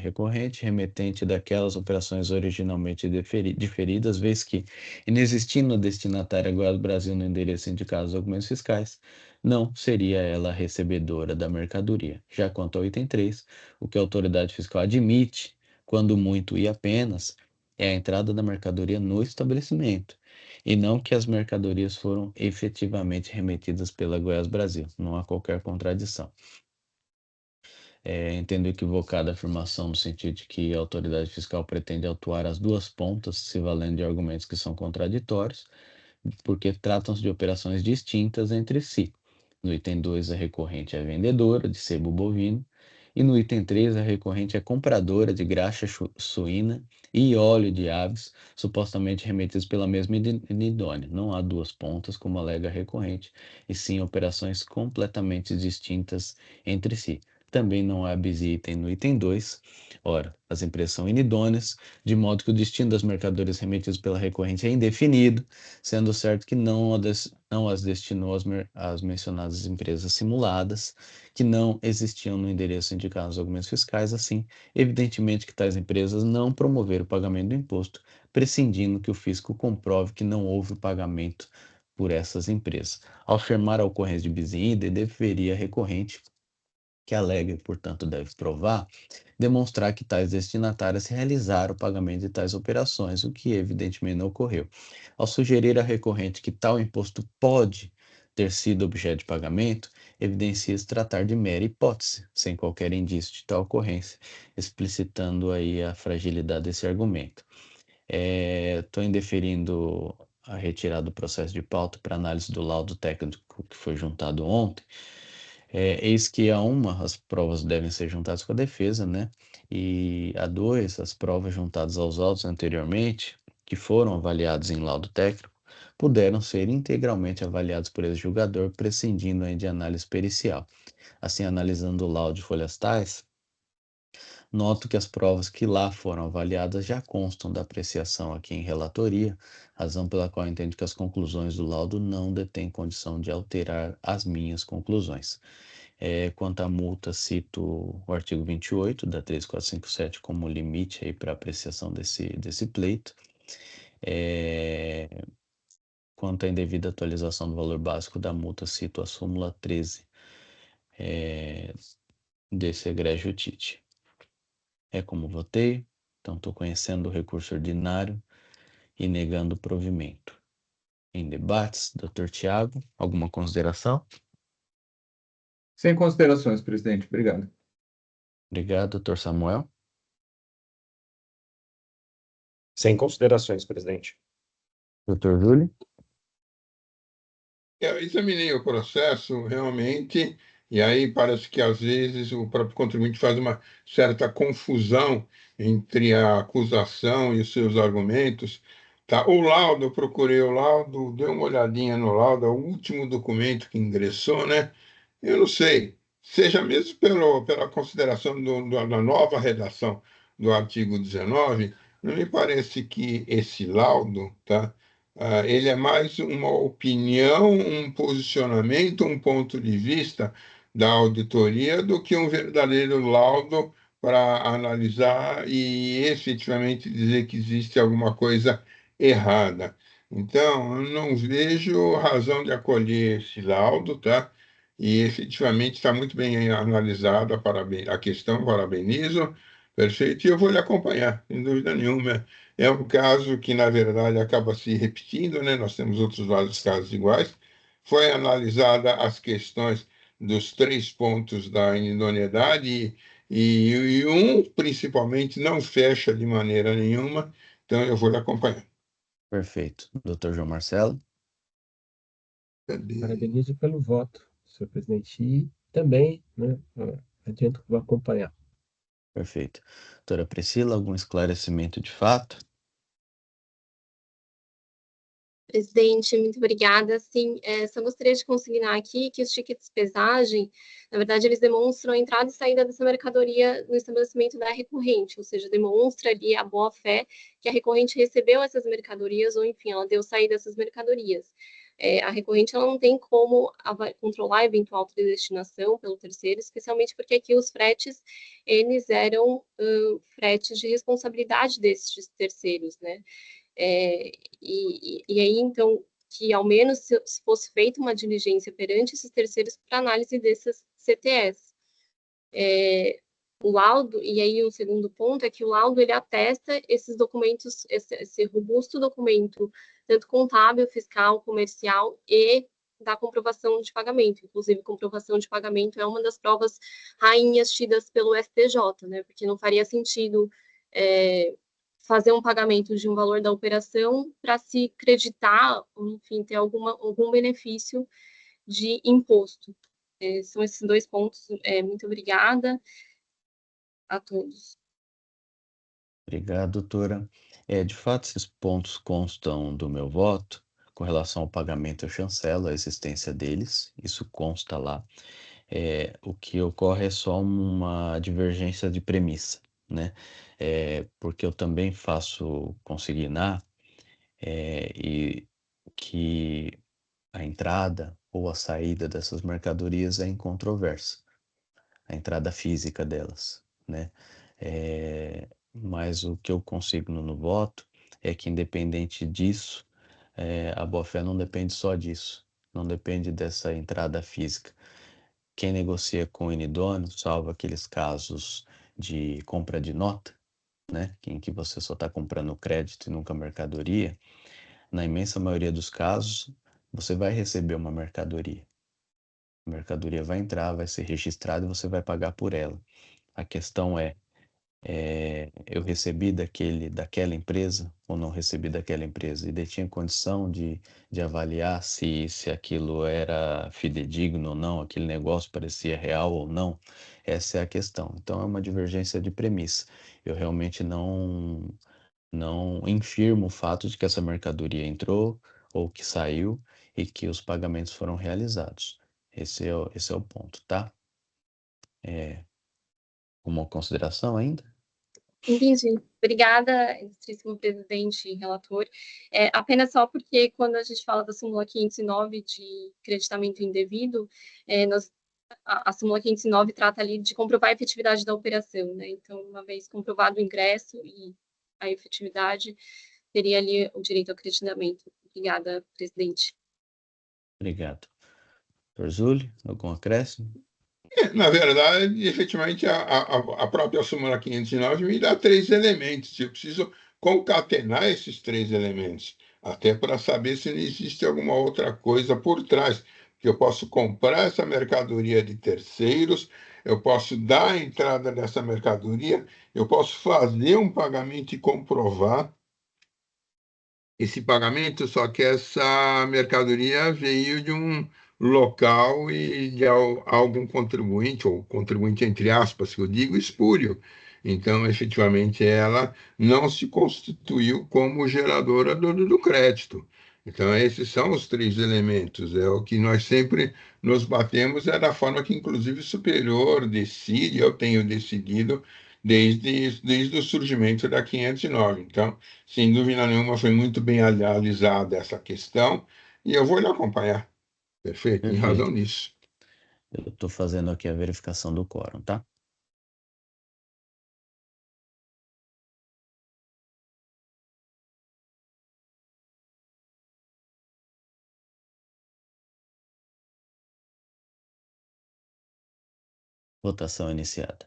recorrente, remetente daquelas operações originalmente diferidas, vez que, inexistindo a destinatária Goiás Brasil no endereço indicado nos documentos fiscais, não seria ela a recebedora da mercadoria. Já quanto ao item 3, o que a autoridade fiscal admite, quando muito e apenas, é a entrada da mercadoria no estabelecimento, e não que as mercadorias foram efetivamente remetidas pela Goiás Brasil. Não há qualquer contradição. Entendo equivocada a afirmação no sentido de que a autoridade fiscal pretende autuar as duas pontas, se valendo de argumentos que são contraditórios, porque tratam-se de operações distintas entre si. No item 2, a recorrente é vendedora de sebo bovino, e no item 3, a recorrente é compradora de graxa suína e óleo de aves, supostamente remetidos pela mesma idônea. Não há duas pontas, como alega a recorrente, e sim operações completamente distintas entre si. Também não há bis item no item 2. Ora, as empresas são inidôneas, de modo que o destino das mercadorias remetidas pela recorrente é indefinido, sendo certo que não as destinou às mencionadas empresas simuladas, que não existiam no endereço indicado nos documentos fiscais. Assim, evidentemente que tais empresas não promoveram o pagamento do imposto, prescindindo que o fisco comprove que não houve pagamento por essas empresas. Ao afirmar a ocorrência de bis in idem, deveria a recorrente, que alega e, portanto, deve provar, demonstrar que tais destinatárias realizaram o pagamento de tais operações, o que evidentemente não ocorreu. Ao sugerir à recorrente que tal imposto pode ter sido objeto de pagamento, evidencia-se tratar de mera hipótese, sem qualquer indício de tal ocorrência, explicitando aí a fragilidade desse argumento. Estou indeferindo a retirada do processo de pauta para análise do laudo técnico que foi juntado ontem. Eis que a uma, as provas devem ser juntadas com a defesa, né? E a dois, as provas juntadas aos autos anteriormente, que foram avaliados em laudo técnico, puderam ser integralmente avaliados por esse julgador, prescindindo aí de análise pericial. Assim, analisando o laudo de folhas tais, noto que as provas que lá foram avaliadas já constam da apreciação aqui em relatoria, razão pela qual entendo que as conclusões do laudo não detêm condição de alterar as minhas conclusões. Quanto à multa, cito o artigo 28 da 13457 como limite para apreciação desse pleito. Quanto à indevida atualização do valor básico da multa, cito a súmula 13 desse egrégio Tite. Como votei, então estou conhecendo o recurso ordinário e negando o provimento. Em debates, Dr. Tiago, alguma consideração? Sem considerações, presidente. Obrigado. Obrigado, Dr. Samuel. Sem considerações, presidente. Dr. Júlio. Eu examinei o processo realmente, e aí parece que às vezes o próprio contribuinte faz uma certa confusão entre a acusação e os seus argumentos, Tá, o laudo, eu procurei o laudo, dei uma olhadinha no laudo, é o último documento que ingressou, né? Eu não sei, seja mesmo pela consideração da nova redação do artigo 19, não me parece que esse laudo, tá? Ele é mais uma opinião, um posicionamento, um ponto de vista da auditoria do que um verdadeiro laudo para analisar e efetivamente dizer que existe alguma coisa errada. Então, eu não vejo razão de acolher esse laudo, tá? E efetivamente está muito bem analisada a questão, parabenizo, perfeito, e eu vou lhe acompanhar, sem dúvida nenhuma. É um caso que, na verdade, acaba se repetindo, né? Nós temos outros vários casos iguais. Foi analisada as questões dos 3 pontos da idoneidade e um, principalmente, não fecha de maneira nenhuma, então eu vou lhe acompanhar. Perfeito. Doutor João Marcelo? Cadê? Parabenizo pelo voto, senhor presidente. E também, né, adianto que vou acompanhar. Perfeito. Doutora Priscila, algum esclarecimento de fato? Presidente, muito obrigada. Sim, só gostaria de consignar aqui que os tickets de pesagem, na verdade, eles demonstram a entrada e saída dessa mercadoria no estabelecimento da recorrente, ou seja, demonstra ali a boa-fé que a recorrente recebeu essas mercadorias, ou enfim, ela deu saída dessas mercadorias. A recorrente ela não tem como controlar a eventual destinação pelo terceiro, especialmente porque aqui os fretes, eles eram fretes de responsabilidade desses terceiros, né? E aí, então, que ao menos se fosse feita uma diligência perante esses terceiros para análise desses CTS. O laudo, e aí o segundo ponto é que o laudo, ele atesta esses documentos, esse robusto documento, tanto contábil, fiscal, comercial e da comprovação de pagamento. Inclusive, comprovação de pagamento é uma das provas rainhas tidas pelo STJ, né? Porque não faria sentido fazer um pagamento de um valor da operação para se creditar, enfim, ter algum benefício de imposto. São esses 2 pontos. Muito obrigada a todos. Obrigado, doutora. De fato, esses pontos constam do meu voto. Com relação ao pagamento, eu chancelo a existência deles, isso consta lá. O que ocorre é só uma divergência de premissa, né? Porque eu também faço consignar e que a entrada ou a saída dessas mercadorias é incontroversa, a entrada física delas, né? Mas o que eu consigno no voto é que, independente disso, a boa-fé não depende só disso, não depende dessa entrada física. Quem negocia com o inidôneo, salvo aqueles casos de compra de nota, né, em que você só está comprando crédito e nunca mercadoria, na imensa maioria dos casos, você vai receber uma mercadoria. A mercadoria vai entrar, vai ser registrada e você vai pagar por ela. A questão eu recebi daquela empresa ou não recebi daquela empresa? E daí tinha condição de avaliar se aquilo era fidedigno ou não, aquele negócio parecia real ou não. Essa é a questão. Então é uma divergência de premissa. Eu realmente não infirmo o fato de que essa mercadoria entrou ou que saiu e que os pagamentos foram realizados. Esse é o ponto, tá? Uma consideração ainda? Entendi. Obrigada, ilustríssimo presidente e relator. Apenas só porque quando a gente fala da súmula 509 de creditamento indevido, a súmula 509 trata ali de comprovar a efetividade da operação, né? Então, uma vez comprovado o ingresso e a efetividade, teria ali o direito ao creditamento. Obrigada, presidente. Obrigado. Dr. Zuli, algum acréscimo? Na verdade, efetivamente, a própria súmula 509 me dá 3 elementos. Eu preciso concatenar esses 3 elementos, até para saber se não existe alguma outra coisa por trás. Que eu posso comprar essa mercadoria de terceiros, eu posso dar a entrada dessa mercadoria, eu posso fazer um pagamento e comprovar esse pagamento, só que essa mercadoria veio de um local e de algum contribuinte, ou contribuinte entre aspas, que eu digo, espúrio. Então, efetivamente, ela não se constituiu como geradora do crédito. Então, esses são os três elementos. É o que nós sempre nos batemos, é da forma que, inclusive, o superior decide, eu tenho decidido desde o surgimento da 509. Então, sem dúvida nenhuma, foi muito bem analisada essa questão e eu vou lhe acompanhar. Perfeito, tem razão Perfeito. nisso. Eu estou fazendo aqui a verificação do quórum, tá? Votação iniciada.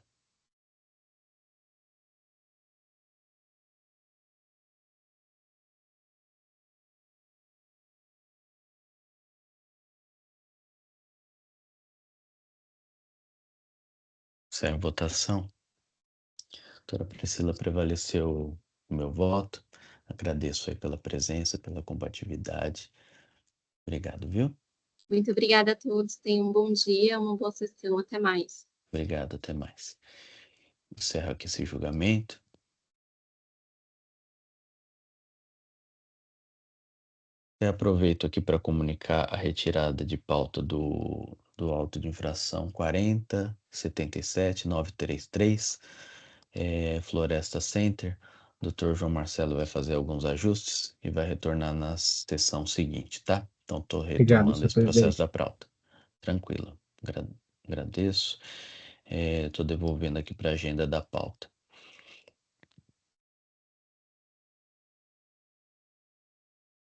Sem votação. Doutora Priscila, prevaleceu o meu voto. Agradeço aí pela presença, pela combatividade. Obrigado, viu? Muito obrigada a todos. Tenham um bom dia, uma boa sessão. Até mais. Obrigado, até mais. Encerro aqui esse julgamento. Eu aproveito aqui para comunicar a retirada de pauta do auto de infração 40.77.933, Floresta Center. O Dr. João Marcelo vai fazer alguns ajustes e vai retornar na sessão seguinte, tá? Então, estou Obrigado, retomando senhor esse processo presidente. da pauta. Tranquilo. Agradeço. Estou devolvendo aqui para a agenda da pauta.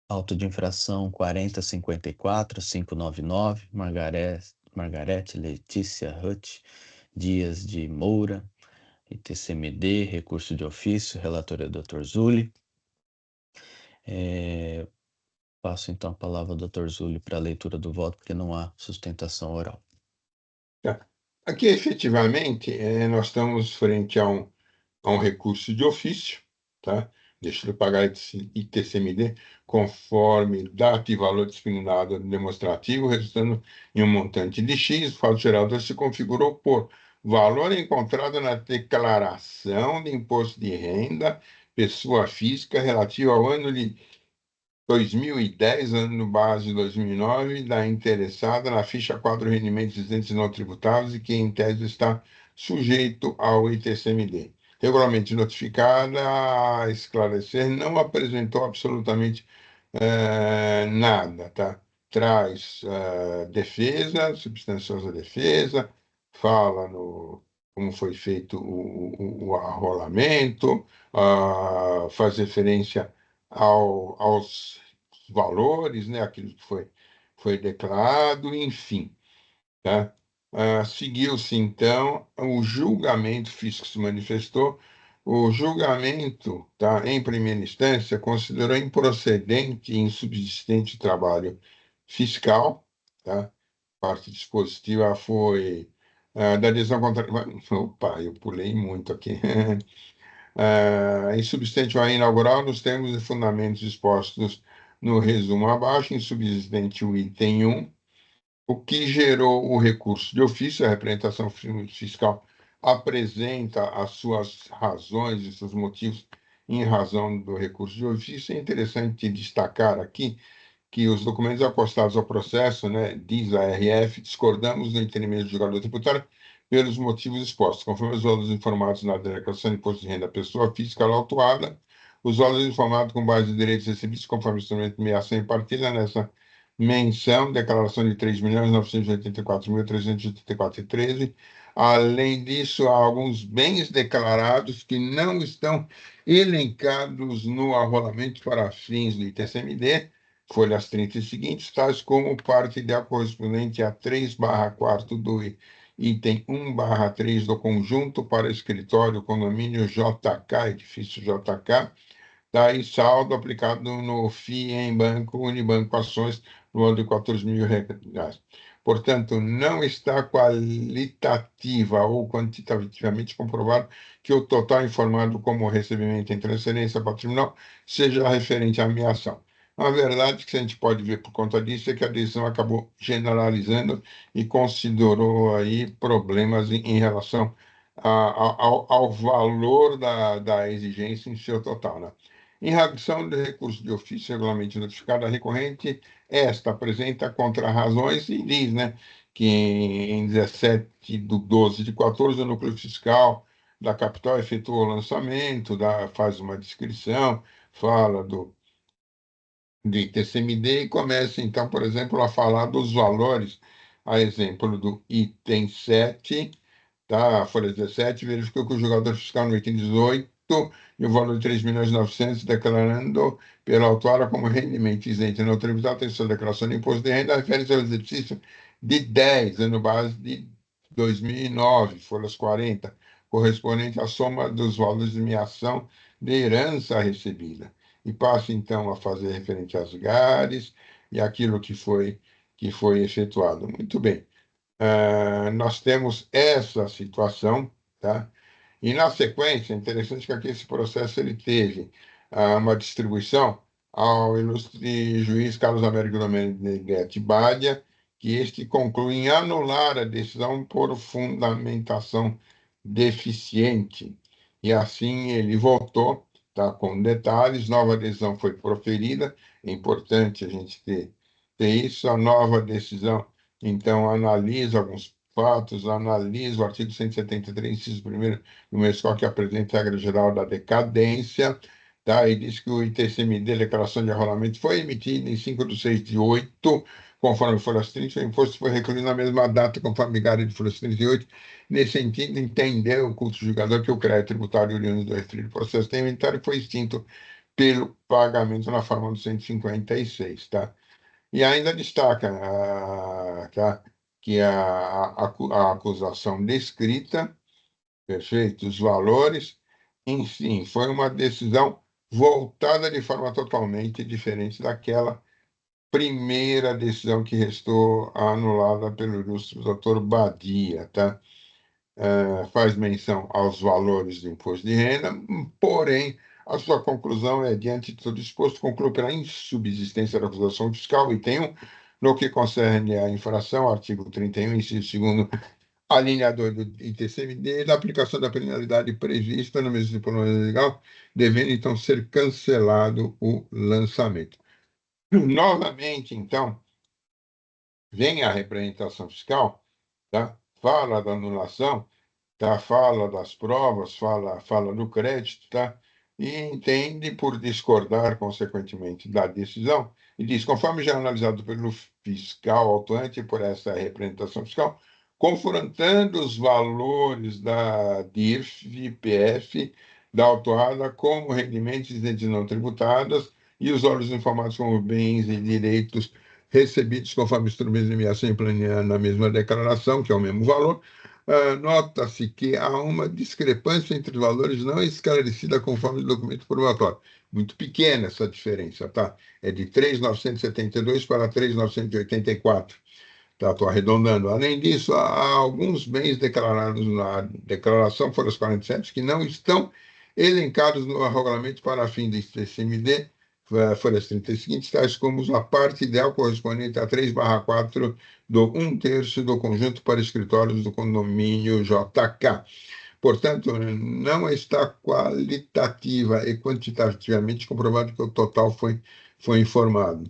Auto de infração 40.54.599, Margarete Letícia Hutt Dias de Moura, ITCMD, recurso de ofício, relator é Dr. Zulli. Passo então a palavra ao Dr. Zulli para a leitura do voto, porque não há sustentação oral. Tá. Aqui, efetivamente, nós estamos frente a um recurso de ofício, tá? Deixa eu pagar ITCMD conforme data e valor discriminado no demonstrativo, resultando em um montante de X. O fato gerador se configurou por valor encontrado na declaração de imposto de renda, pessoa física, relativo ao ano de 2010, ano base de 2009, da interessada na ficha 4 rendimentos isentos não tributáveis e que, em tese, está sujeito ao ITCMD. Regularmente notificada, a esclarecer, não apresentou absolutamente nada, tá? Traz defesa, substanciosa defesa, fala no como foi feito o arrolamento, faz referência aos valores, né, aquilo que foi declarado, enfim, tá? Seguiu-se, então, o julgamento físico se manifestou. O julgamento, tá, em primeira instância, considerou improcedente e insubsistente o trabalho fiscal, tá? A parte dispositiva foi da adesão contrária. Opa, eu pulei muito aqui. Insubsistente a inaugural nos termos e fundamentos expostos no resumo abaixo, insubsistente o item 1, o que gerou o recurso de ofício. A representação fiscal apresenta as suas razões e seus motivos em razão do recurso de ofício. É interessante destacar aqui que os documentos apostados ao processo, né, diz a RF, discordamos do entendimento do julgador tributário pelos motivos expostos. Conforme os valores informados na declaração de imposto de renda da pessoa física autuada, os valores informados com base em direitos recebidos conforme o instrumento de meação e partilha nessa menção, declaração de 3.984.384,13. Além disso, há alguns bens declarados que não estão elencados no arrolamento para fins do ITCMD, folhas 30 e seguintes, tais como parte ideal correspondente a 3/4 do item 1/3 do conjunto para escritório, condomínio JK, edifício JK, daí saldo aplicado no FII em banco, Unibanco Ações, no ano de R$ 14.000. Portanto, não está qualitativa ou quantitativamente comprovado que o total informado como recebimento em transferência patrimonial seja referente à minha ação. A verdade que a gente pode ver por conta disso é que a decisão acabou generalizando e considerou aí problemas em relação ao valor da exigência em seu total, né? Em razão de recurso de ofício regularmente notificado, a recorrente, esta apresenta contrarrazões e diz, né, que em 17/12/14, o núcleo fiscal da capital efetuou o lançamento, faz uma descrição, fala de TCMD e começa, então, por exemplo, a falar dos valores, a exemplo do item 7, tá? A folha 17, verificou que o julgador fiscal no item 18 e o valor de 3.900.000, declarando pela autora como rendimento isento não tributado, tem sua declaração de imposto de renda, refere-se ao exercício de 10, ano base de 2009, folhas 40, correspondente à soma dos valores de meação de herança recebida. E passa, então, a fazer referente às GARES e aquilo que foi efetuado. Muito bem. Nós temos essa situação, tá? E, na sequência, é interessante que aqui esse processo ele teve uma distribuição ao ilustre juiz Carlos Américo Domenech Badia, que este conclui em anular a decisão por fundamentação deficiente. E, assim, ele votou, tá, com detalhes, nova decisão foi proferida, é importante a gente ter isso, a nova decisão, então, analisa alguns fatos, analisa o artigo 173, inciso 1º do MESCOL, que apresenta a regra geral da decadência, tá? E diz que o ITCMD, declaração de arrolamento, foi emitida em 5/6/8, conforme folhas 30, o imposto foi recolhido na mesma data, conforme vigário de folhas 38. Nesse sentido, entendeu o culto julgador que o crédito tributário oriundo do referido processo de inventário foi extinto pelo pagamento na forma do 156, tá? E ainda destaca que a acusação descrita, perfeito, os valores, enfim, foi uma decisão voltada de forma totalmente diferente daquela primeira decisão que restou anulada pelo ilustre doutor Badia, tá? Faz menção aos valores do imposto de renda, porém, a sua conclusão é, diante de tudo exposto, conclui pela insubsistência da acusação fiscal, item 1, no que concerne à infração, artigo 31, inciso 2º, a linha 2 do ITCMD, da aplicação da penalidade prevista no mesmo diploma legal, devendo, então, ser cancelado o lançamento. Novamente, então, vem a representação fiscal, tá? Fala da anulação, tá? Fala das provas, fala do crédito, tá? E entende por discordar, consequentemente, da decisão, e diz, conforme já analisado pelo fiscal autuante por essa representação fiscal, confrontando os valores da DIRF e PF da autuada como rendimentos de não tributadas e os valores informados como bens e direitos recebidos conforme instrumentos de nomeação e planejamento na mesma declaração, que é o mesmo valor, nota-se que há uma discrepância entre os valores não esclarecida conforme o documento probatório. Muito pequena essa diferença, tá? É de 3.972 para 3.984. Tá? Estou arredondando. Além disso, há alguns bens declarados na declaração folhas 47 que não estão elencados no regulamento para fim de TCMD, folhas 30 seguintes, tais como a parte ideal correspondente a 3/4 do 1/3 do conjunto para escritórios do condomínio JK. Portanto, não está qualitativa e quantitativamente comprovado que o total foi informado.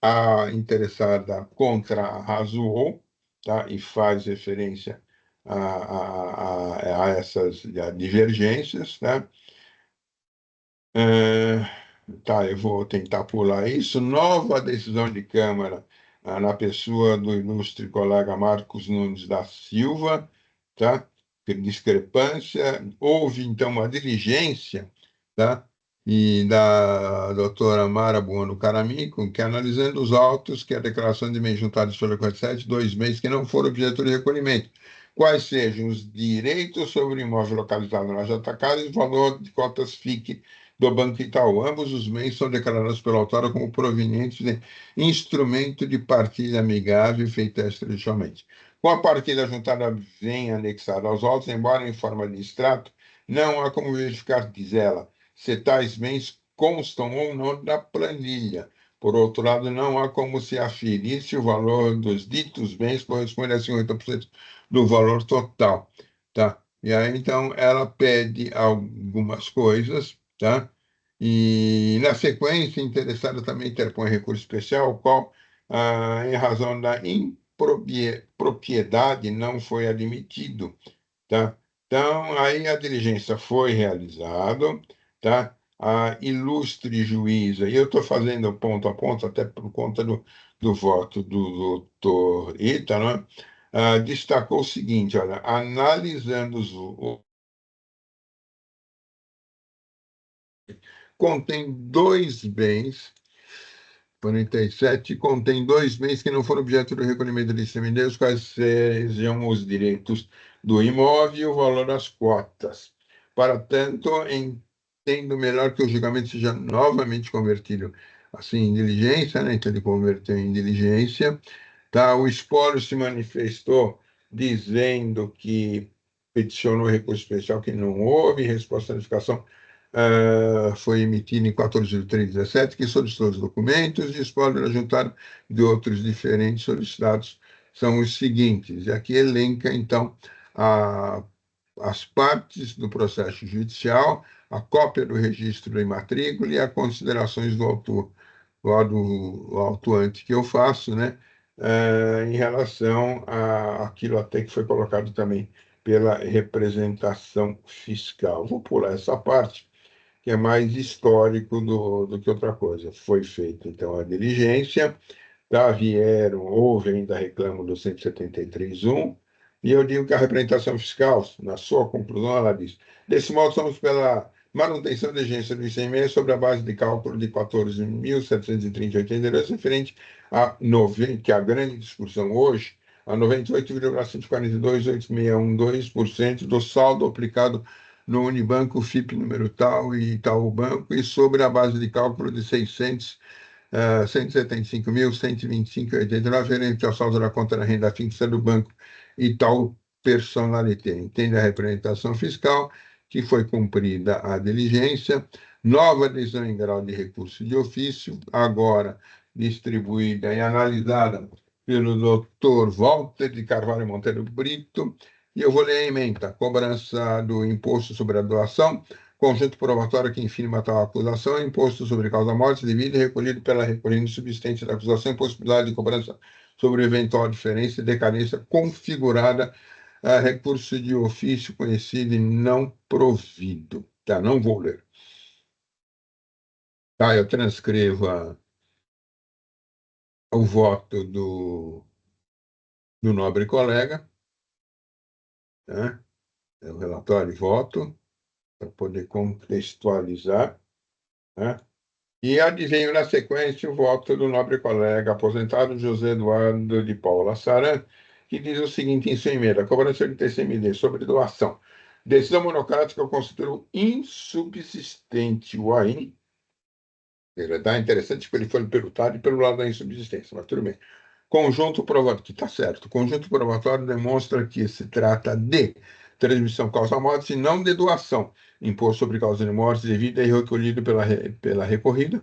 A interessada contrarrazoou, tá? E faz referência a essas divergências, tá? Tá, eu vou tentar pular isso. Nova decisão de Câmara na pessoa do ilustre colega Marcos Nunes da Silva, tá? Discrepância. Houve, então, uma diligência, tá? E da doutora Mara Buono Caramico, que analisando os autos, que a declaração de bens juntados pela 47, 2 meses que não foram objeto de recolhimento, quais sejam os direitos sobre o imóvel localizado na JK e o valor de cotas FIC do Banco Itaú. Ambos os bens são declarados pela autora como provenientes de instrumento de partilha amigável feita extrajudicialmente. Com a partilha juntada vem anexada aos autos, embora em forma de extrato, não há como verificar, diz ela, se tais bens constam ou não da planilha. Por outro lado, não há como se aferir se o valor dos ditos bens corresponde a 50% do valor total. Tá? E aí, então, ela pede algumas coisas, tá? E, na sequência, a interessada também interpõe recurso especial, o qual, em razão da impropriedade, não foi admitido, tá? Então, aí a diligência foi realizada, tá? A ilustre juíza, e eu estou fazendo ponto a ponto, até por conta do voto do doutor Ita, né? Destacou o seguinte, olha, analisando contém dois bens, 47, contém dois bens que não foram objeto do recolhimento de ICMD, os quais sejam os direitos do imóvel e o valor das cotas. Para tanto, entendo melhor que o julgamento seja novamente convertido assim em diligência, né? Então ele converteu em diligência, tá? O espólio se manifestou dizendo que peticionou recurso especial que não houve, resposta à notificação foi emitida em 14 de 2017, que solicitou os documentos e espólio era juntado de outros diferentes solicitados. São os seguintes, e aqui elenca, então, as partes do processo judicial, a cópia do registro da matrícula e as considerações do autor, do autuante que eu faço, né, em relação àquilo até que foi colocado também pela representação fiscal. Vou pular essa parte, que é mais histórico do que outra coisa. Foi feita, então, a diligência, tá? Houve ainda reclamo do 173.1, e eu digo que a representação fiscal, na sua conclusão, ela diz: desse modo, somos pela manutenção da agência do ICMS sobre a base de cálculo de 14.730,82, referente a 90, que é a grande discussão hoje, a 98,142,8612% do saldo aplicado no Unibanco FIP número tal e tal banco, e sobre a base de cálculo de 175.125,89, referente ao saldo da conta da renda fixa do banco e tal personalité. Entende a representação fiscal, que foi cumprida a diligência, nova adesão em grau de recurso de ofício, agora distribuída e analisada pelo doutor Walter de Carvalho Monteiro Brito, e eu vou ler a ementa: cobrança do imposto sobre a doação, conjunto probatório que infirma tal acusação, imposto sobre causa-morte devido e recolhido pela recolhente subsistente da acusação, impossibilidade de cobrança sobre eventual diferença e decadência configurada, recurso de ofício conhecido e não provido. Tá, não vou ler. Tá, eu transcrevo o voto do nobre colega, né? O relatório e voto, para poder contextualizar, né? E advenho na sequência o voto do nobre colega aposentado José Eduardo de Paula Saran, que diz o seguinte em sua emenda: cobrança de TCMD sobre doação. Decisão monocrática eu considero insubsistente o AIN. É interessante que ele foi perguntado pelo lado da insubsistência, mas tudo bem. Conjunto provatório, que está certo. Conjunto provatório demonstra que se trata de transmissão causa-morte e não de doação. Imposto sobre causa de morte devida e recolhido pela recorrida.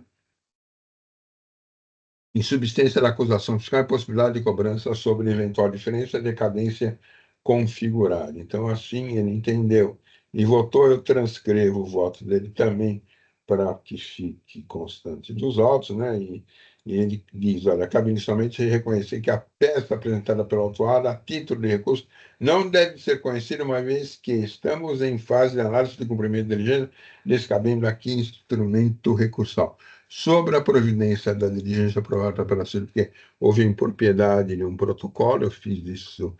Insubsistência da acusação fiscal e possibilidade de cobrança sobre eventual diferença, decadência configurada. Então, assim, ele entendeu e votou. Eu transcrevo o voto dele também para que fique constante dos autos, né? E ele diz: olha, cabe inicialmente reconhecer que a peça apresentada pelo autuado a título de recurso não deve ser conhecida, uma vez que estamos em fase de análise de cumprimento de diligência, descabendo aqui instrumento recursal. Sobre a providência da diligência aprovada pela CIR, porque houve impropriedade de um protocolo, eu fiz isso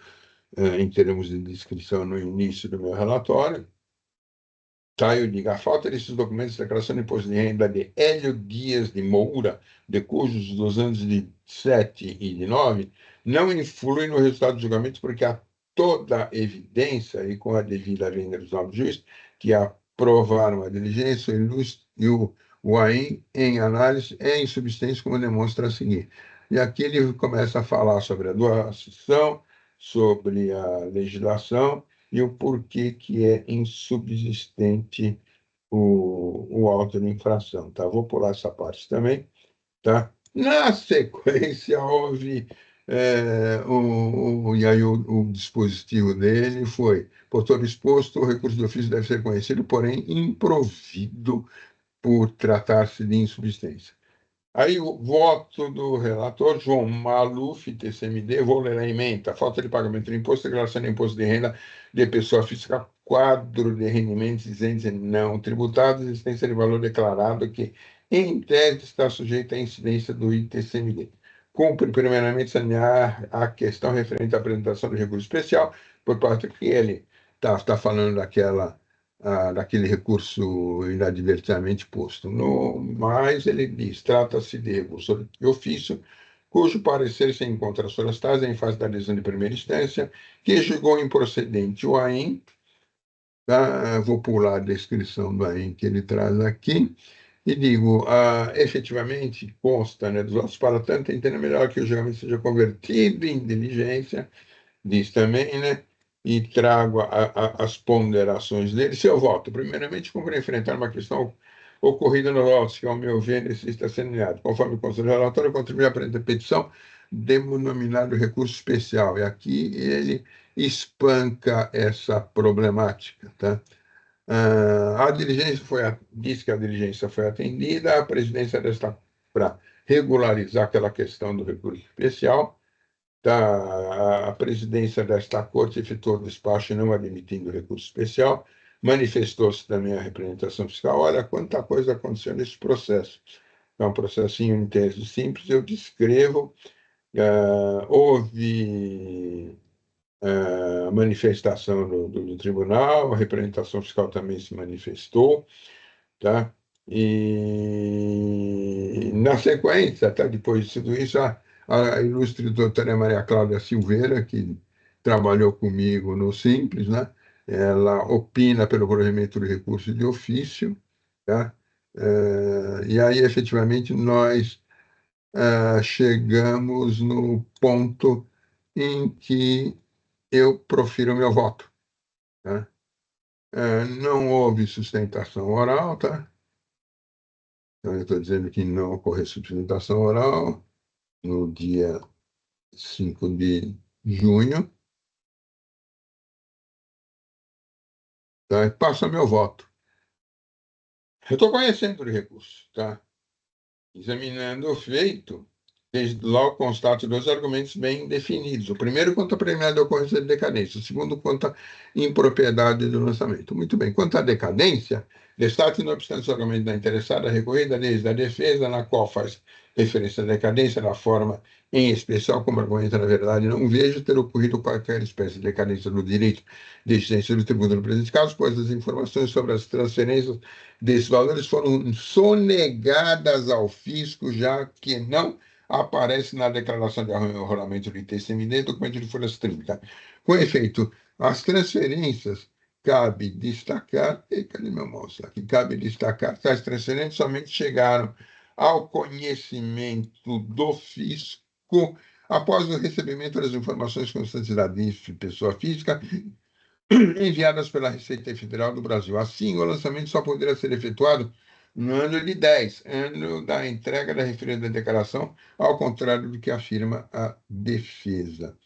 em termos de descrição no início do meu relatório. Tá, eu digo: a falta desses documentos de declaração de imposto de renda de Hélio Dias de Moura, de cujos dos anos de 7 e de 9, não influi no resultado do julgamento, porque há toda evidência, e com a devida vênia dos novos juízes, que aprovaram a diligência e o AIN, em análise, é insubsistente, como demonstra a seguir. E aqui ele começa a falar sobre a doação, sobre a legislação, e o porquê que é insubsistente o auto de infração, tá? Vou pular essa parte também, tá? Na sequência, houve E aí o dispositivo dele foi: por todo exposto, o recurso de ofício deve ser conhecido, porém improvido por tratar-se de insubsistência. Aí o voto do relator, João Maluf, TCMD, vou ler a emenda: falta de pagamento de imposto, declaração de imposto de renda de pessoa física, quadro de rendimentos isentos não tributados, existência de valor declarado que, em tese, está sujeito à incidência do ITCMD. Cumpre, primeiramente, sanear a questão referente à apresentação do recurso especial, por parte que ele está falando daquele recurso inadvertidamente posto. Mas ele diz: trata-se de recurso de ofício, cujo parecer se encontra solicitado em fase da decisão de primeira instância, que julgou improcedente o AIM. Vou pular a descrição do AIM que ele traz aqui, e digo: efetivamente consta, né, dos autos, para tanto, entenda melhor que o julgamento seja convertido em diligência, diz também, né? E trago as ponderações dele. Seu voto: primeiramente, cumpre enfrentar uma questão ocorrida no autos, que, ao meu ver, necessita ser alinhado. Conforme consta do relatório, contribui à petição denominado recurso especial. E aqui ele espanca essa problemática, tá? Diz que a diligência foi atendida, a presidência está para regularizar aquela questão do recurso especial. A presidência desta corte efetuou o despacho não admitindo recurso especial, manifestou-se também a representação fiscal. Olha quanta coisa aconteceu nesse processo. É um processinho em tese simples, eu descrevo. Houve manifestação do tribunal, a representação fiscal também se manifestou, tá? E, na sequência, tá, depois de tudo isso, a ilustre doutora Maria Cláudia Silveira, que trabalhou comigo no Simples, né? Ela opina pelo provimento do recurso de ofício, tá? E aí, efetivamente, nós chegamos no ponto em que eu profiro o meu voto, tá? Não houve sustentação oral, tá? Então, eu estou dizendo que não ocorreu sustentação oral no dia 5 de junho, tá? E passa meu voto. Eu estou conhecendo o recurso, tá? Examinando o feito, desde logo constato dois argumentos bem definidos. O primeiro, quanto à premiada de ocorrência de decadência. O segundo, quanto à impropriedade do lançamento. Muito bem. Quanto à decadência, destaque, não obstante o argumento da interessada recorrida desde a defesa, na qual faz referência à decadência da forma em especial, como argumenta, na verdade, não vejo ter ocorrido qualquer espécie de decadência do direito de existência do tributo no presente caso, pois as informações sobre as transferências desses valores foram sonegadas ao fisco, já que não aparece na declaração de arrolamento do ITCMD, documento de folhas 30. Com efeito, as transferências, cabe destacar, cadê meu mouse? Aqui cabe destacar que as transferências somente chegaram ao conhecimento do fisco após o recebimento das informações constantes da DIF, pessoa física, enviadas pela Receita Federal do Brasil. Assim, o lançamento só poderá ser efetuado no ano de 10, ano da entrega da referida declaração, ao contrário do que afirma a defesa.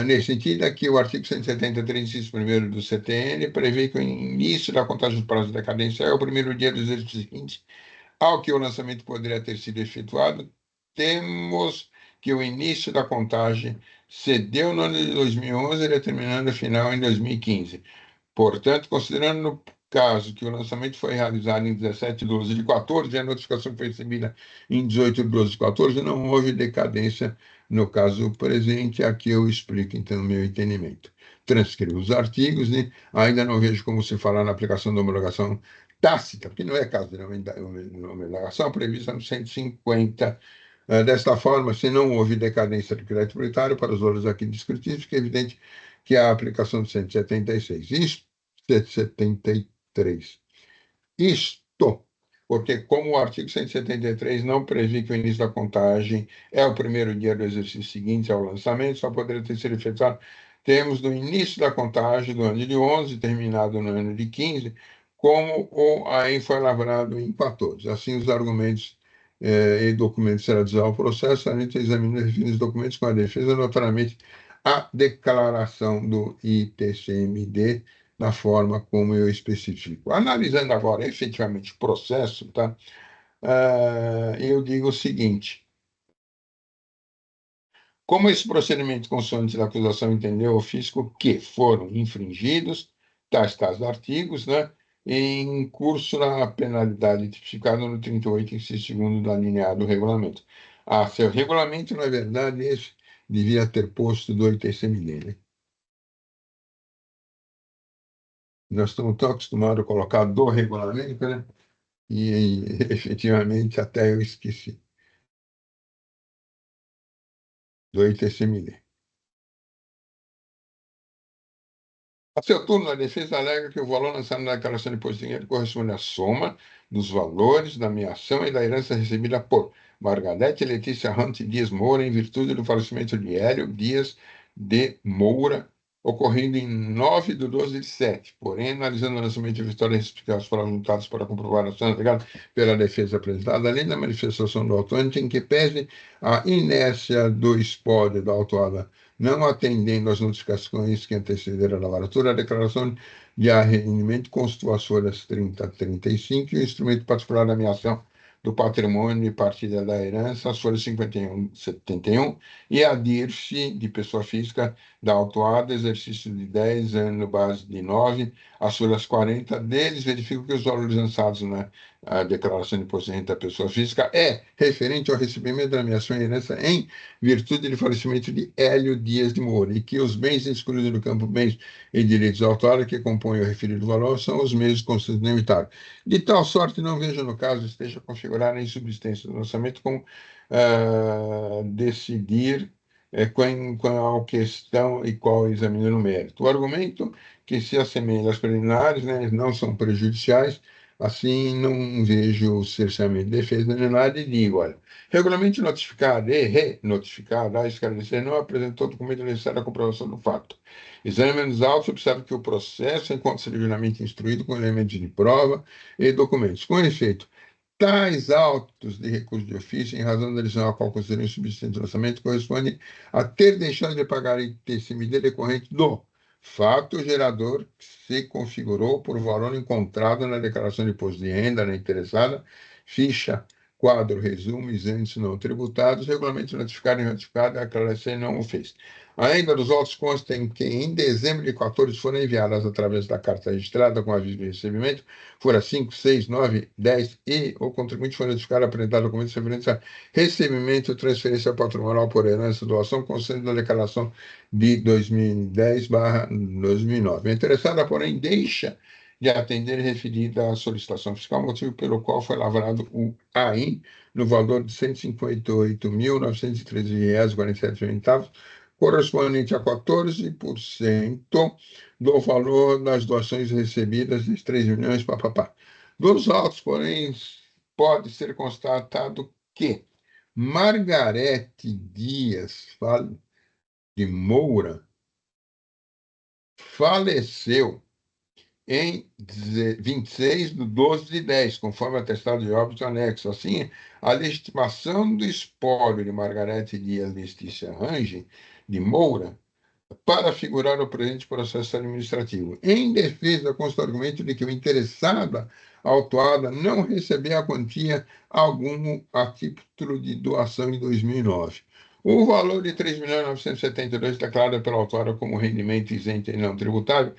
Nesse sentido, aqui o artigo 173, inciso 1º do CTN, prevê que o início da contagem do prazo de decadência é o primeiro dia do exercício seguinte ao que o lançamento poderia ter sido efetuado. Temos que o início da contagem se deu no ano de 2011, determinando o final em 2015. Portanto, considerando no caso que o lançamento foi realizado em 17/12 de 14 e a notificação foi recebida em 18/12 de 14, não houve decadência no caso presente. Aqui eu explico, então, o meu entendimento. Transcrevo os artigos, né? Ainda não vejo como se falar na aplicação da homologação tácita, porque não é caso de homologação prevista no 150. Desta forma, se não houve decadência do crédito tributário para os valores aqui descritos, fica evidente que a aplicação do 173. Isto, porque como o artigo 173 não prevê que o início da contagem é o primeiro dia do exercício seguinte ao lançamento, só poderia ter sido efetuado, temos no início da contagem do ano de 11, terminado no ano de 15, como o AIM foi lavrado em 14. Assim, os argumentos e documentos será ao processo, a gente examina e define os documentos com a defesa, notariamente a declaração do ITCMD na forma como eu especifico. Analisando agora efetivamente o processo, tá? Eu digo o seguinte: como esse procedimento consoante da acusação entendeu o fisco que foram infringidos tais artigos, né, em curso na penalidade tipificada no 38, inciso segundo da linha A do regulamento. Seu regulamento, na verdade, esse devia ter posto do ITCMD, né? Nós estamos tão acostumados a colocar do regulamento, né? E efetivamente até eu esqueci. Do ITCMD. A seu turno, a defesa alega que o valor lançado na declaração de imposto de dinheiro corresponde à soma dos valores da minha ação e da herança recebida por Margarete Letícia Hunt Dias Moura, em virtude do falecimento de Hélio Dias de Moura, ocorrido em 9/12/7. Porém, analisando o lançamento de vitórias explicadas para resultados para comprovar a ação alegada pela defesa apresentada, além da manifestação do autor, em que pese a inércia do espólio da autuada não atendendo às notificações que antecederam a lavratura, a declaração de arrependimento constou as folhas 30 a 35 e o instrumento particular da ameação do patrimônio e partilha da herança, as folhas 51 71, e a DIRF, de pessoa física, da autuada, exercício de 10, ano base de 9, as folhas 40 deles, verificam que os valores lançados na declaração de imposto de renda da pessoa física é referente ao recebimento da ameação e herança em virtude do falecimento de Hélio Dias de Moura, e que os bens excluídos do campo bens e direitos autónomos que compõem o referido valor são os mesmos constantes limitados. De tal sorte, não vejo no caso esteja configurada em subsistência do lançamento como decidir qual questão e qual examina no mérito. O argumento que se assemelha às preliminares, né, não são prejudiciais, assim não vejo cerceamento de defesa nem nada, e digo, olha, regularmente notificado e re-notificado a esclarecer não apresentou documento necessário à comprovação do fato. Exame dos autos observa que o processo encontra-se devidamente instruído com elementos de prova e documentos. Com efeito, tais autos de recurso de ofício, em razão da decisão a qual considerem subsistente o lançamento, correspondem a ter deixado de pagar ITCMD decorrente do fato gerador que se configurou por valor encontrado na declaração de imposto de renda na interessada, ficha, quadro, resumo, isentos não tributados, regulamento notificado e ratificado, a aclaração não o fez. Ainda dos autos constem que em dezembro de 14 foram enviadas através da carta registrada com aviso de recebimento, fora 5, 6, 9, 10 e o contribuinte foi notificado a apresentar documentos referentes a recebimento, transferência patrimonial por herança, doação, concedendo a declaração de 2010/2009. A interessada, porém, deixa de atender referida à solicitação fiscal, motivo pelo qual foi lavrado o AIM no valor de R$ 158.913,47, correspondente a 14% do valor das doações recebidas de 3 milhões, papapá. Dos autos, porém, pode ser constatado que Margarete Dias de Moura faleceu em 26/12/10, conforme atestado de óbito anexo. Assim, a legitimação do espólio de Margarete Dias Letícia Range de Moura para figurar o presente processo administrativo. Em defesa, consta o argumento de que o interessado autuada não recebeu a quantia alguma a título de doação em 2009. O valor de R$ 3.972 declarado pela autora como rendimento isento e não tributável,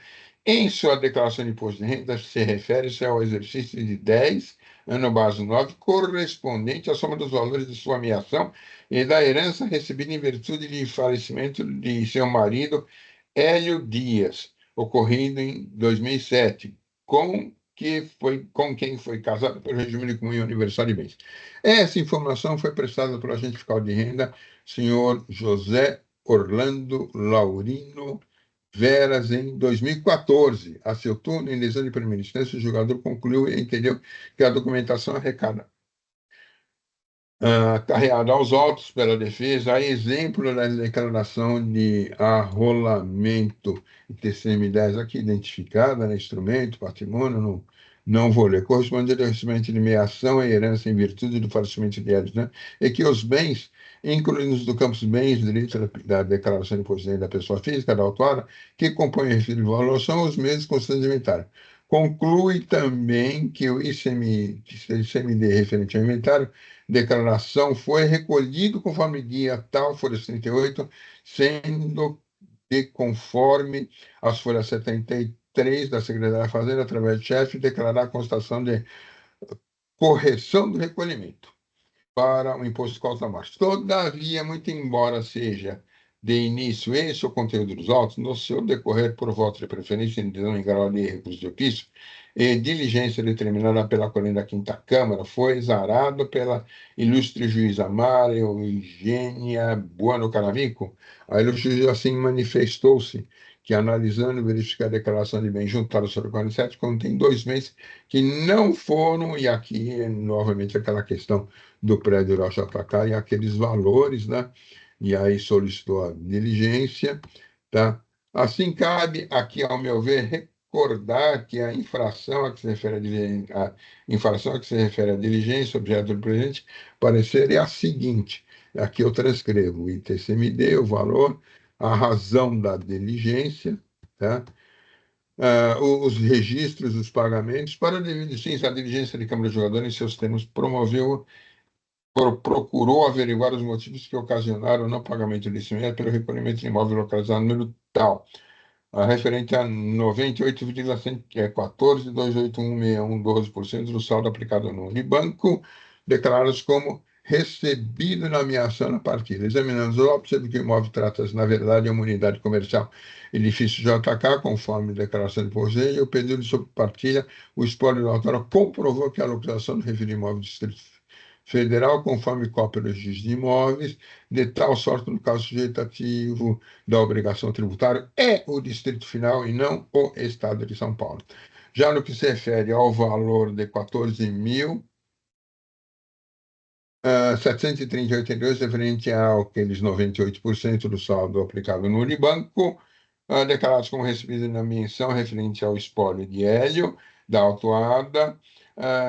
em sua declaração de imposto de renda, se refere-se ao exercício de 10, ano base 9, correspondente à soma dos valores de sua ameação e da herança recebida em virtude de falecimento de seu marido, Hélio Dias, ocorrido em 2007, com quem foi casado pelo regime de comunhão universal de bens. Essa informação foi prestada pelo agente fiscal de renda, senhor José Orlando Laurino Veras, em 2014. A seu turno, em decisão de primeira instância, o julgador concluiu e entendeu que a documentação carreada aos autos pela defesa, a exemplo da declaração de arrolamento TCM10 aqui identificada, né, instrumento, patrimônio, não vou ler, correspondente ao recebimento de meação e herança em virtude do falecimento de Edson, né? E que os bens, incluídos do campo dos bens, direitos da declaração de imposto de renda da pessoa física, da autora, que compõem o referido valor, são os mesmos constantes de inventário. Conclui também que o ICMD referente ao inventário, declaração foi recolhido conforme guia tal, folha 38, sendo de conforme as folhas 73 da Secretaria da Fazenda, através do chefe, declarar a constatação de correção do recolhimento para o imposto de causa março. Todavia, muito embora seja de início esse o conteúdo dos autos, no seu decorrer por voto de preferência em grau de recurso de ofício e diligência determinada pela colina da Quinta Câmara, foi exarado pela ilustre juíza Maria Eugênia Buono Canamico. A ilustre juíza assim manifestou-se que, analisando e verificando a declaração de bens juntada sobre o 47, contém 2 meses que não foram, e aqui, novamente, aquela questão do prédio rural JK e aqueles valores, né? E aí solicitou a diligência, tá? Assim, cabe aqui, ao meu ver, recordar que a infração a que se refere a infração a que se refere à diligência, objeto do presente parecer, é a seguinte, aqui eu transcrevo o ITCMD, o valor, a razão da diligência, tá? Os registros dos pagamentos, para a diligência, a diligência de Câmara de Jogadores, em seus termos, procurou averiguar os motivos que ocasionaram o não pagamento do ICMS pelo recolhimento de imóvel localizado no número tal, referente a 98,14.281.6112% do saldo aplicado no Unibanco, declarados como recebido na minha ação na partida. Examinando os autos, percebe que o imóvel trata-se, na verdade, de uma unidade comercial edifício JK, conforme declaração de poseio, e o pedido de subpartilha, o espólio da autora comprovou que a localização do referido imóvel do Distrito Federal, conforme cópia do registro de imóveis, de tal sorte, no caso sujeitativo da obrigação tributária, é o Distrito Final e não o Estado de São Paulo. Já no que se refere ao valor de 14.730,82, referente àqueles 98% do saldo aplicado no Unibanco, declarados como recebidos na menção referente ao espólio de Hélio, da autuada,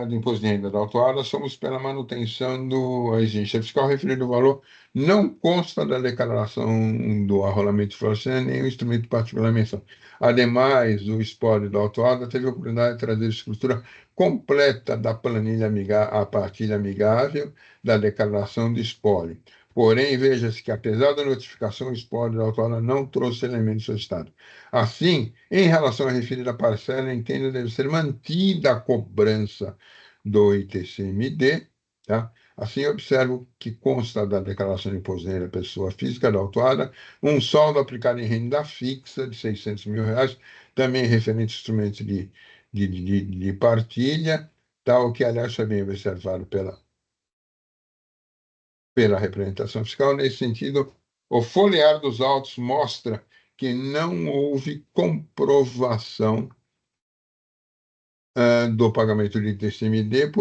do imposto de renda da autuada, somos pela manutenção da exigência fiscal referido ao valor, não consta da declaração do arrolamento florescente nem o instrumento particular menção. Ademais, o espólio da autuada teve a oportunidade de trazer escritura completa da planilha a partilha amigável da declaração de espólio. Porém, veja-se que, apesar da notificação, o espólio da autora não trouxe elementos solicitados. Assim, em relação à referida parcela, entendo que deve ser mantida a cobrança do ITCMD, tá? Assim, observo que consta da declaração de imposto de renda da pessoa física da autora um saldo aplicado em renda fixa de R$ 600 mil, também referente a instrumentos de partilha, tal que, aliás, foi bem observado pela representação fiscal. Nesse sentido, o folhear dos autos mostra que não houve comprovação do pagamento de ITCMD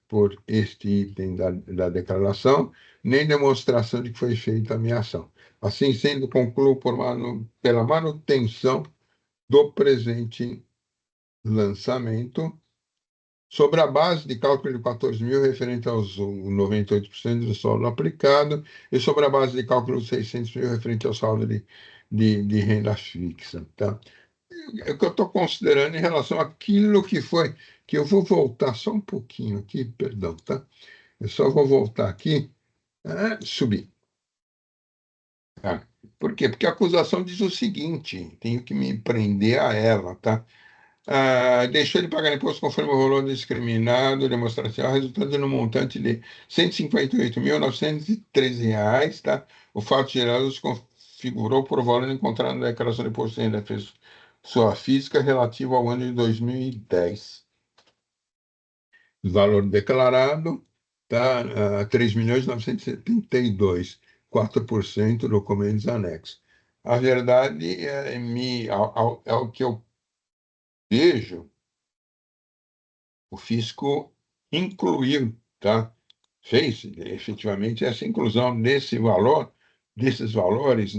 por este item da declaração, nem demonstração de que foi feita a minha ação. Assim sendo, concluo pela manutenção do presente lançamento, sobre a base de cálculo de 14 mil, referente aos 98% do saldo aplicado, e sobre a base de cálculo de 600 mil, referente ao saldo de renda fixa. Tá? É o que eu estou considerando em relação àquilo que foi, que eu vou voltar só um pouquinho aqui, perdão, tá? Eu só vou voltar aqui, subir. Tá? Por quê? Porque a acusação diz o seguinte, tenho que me prender a ela, tá? Deixou de pagar imposto conforme o valor discriminado demonstração, resultando no montante de R$ 158.913, tá? O fato gerado se configurou por valor encontrado na declaração de imposto de renda da pessoa física relativo ao ano de 2010. Valor declarado, tá? 3.972, 4%, documentos anexos. A verdade é o que eu vejo, o fisco incluiu, tá? Fez efetivamente essa inclusão desses valores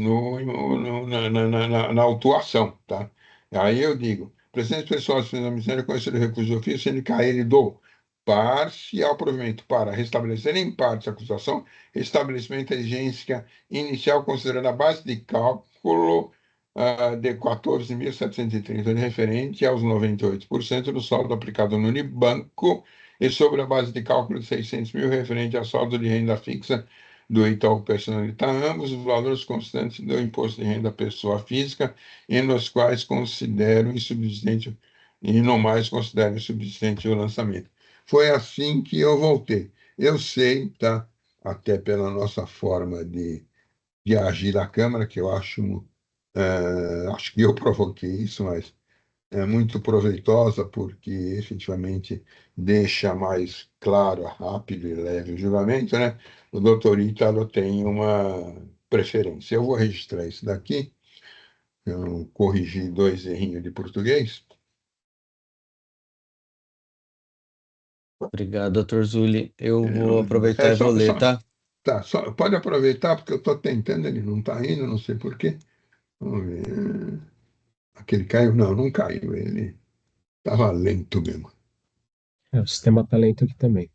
na autuação, tá? Aí eu digo, Presentes pessoas da miséria conheceram o recurso de ofício, sendo cair do parcial provimento para restabelecer em parte a acusação, estabelecimento de inteligência inicial considerando a base de cálculo de 14.730, referente aos 98% do saldo aplicado no Unibanco e sobre a base de cálculo de 600 mil, referente ao saldo de renda fixa do Itaú Personalidade, ambos os valores constantes do imposto de renda pessoa física, e nos quais considero insubsistente e no mais considero insubsistente o lançamento. Foi assim que eu voltei. Eu sei, tá? Até pela nossa forma de agir da Câmara, que eu acho que eu provoquei isso, mas é muito proveitosa porque efetivamente deixa mais claro, rápido e leve o julgamento, né? O doutor Ítalo tem uma preferência. Eu vou registrar isso daqui. Eu corrigi 2 errinhos de português. Obrigado, doutor Zulli. Eu vou aproveitar É e vou ler, tá? tá, pode aproveitar, porque eu estou tentando, ele não está indo, não sei por quê. Vamos ver. Aquele caiu? Não, não caiu. Ele estava lento mesmo. O sistema está lento aqui também.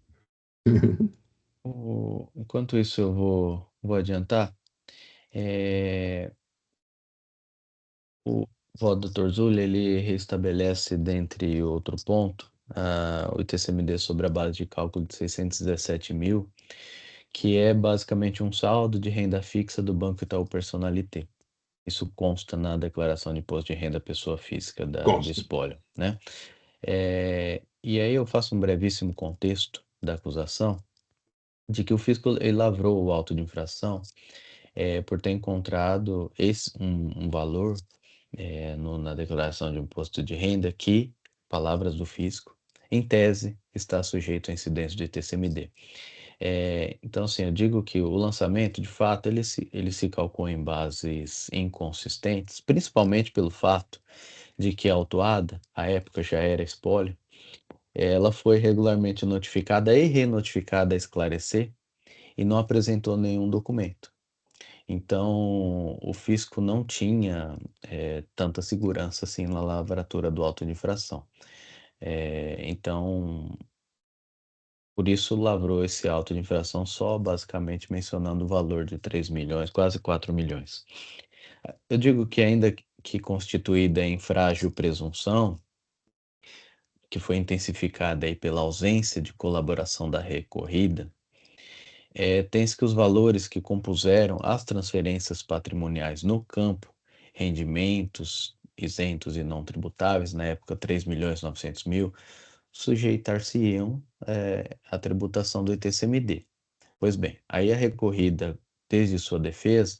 Enquanto isso, eu vou adiantar. O voto do Dr. Zulli, ele restabelece, dentre outro ponto, o ITCMD sobre a base de cálculo de 617 mil, que é basicamente um saldo de renda fixa do Banco Itaú Personalité. Isso consta na declaração de imposto de renda pessoa física do Consta. espólio, né? E aí eu faço um brevíssimo contexto da acusação de que o fisco ele lavrou o auto de infração por ter encontrado um valor na declaração de imposto de renda que, palavras do fisco, em tese, está sujeito à incidência de TCMD. Então, assim, eu digo que o lançamento, de fato, ele se calcula em bases inconsistentes, principalmente pelo fato de que a autuada, à época já era espólio, ela foi regularmente notificada e renotificada a esclarecer e não apresentou nenhum documento. Então, o fisco não tinha tanta segurança assim na lavratura do auto de infração. Então, por isso lavrou esse auto de infração só basicamente mencionando o valor de 3 milhões, quase 4 milhões. Eu digo que ainda que constituída em frágil presunção, que foi intensificada aí pela ausência de colaboração da recorrida, tem-se que os valores que compuseram as transferências patrimoniais no campo, rendimentos isentos e não tributáveis, na época 3.900.000, sujeitar-se-iam à tributação do ITCMD. Pois bem, aí a recorrida, desde sua defesa,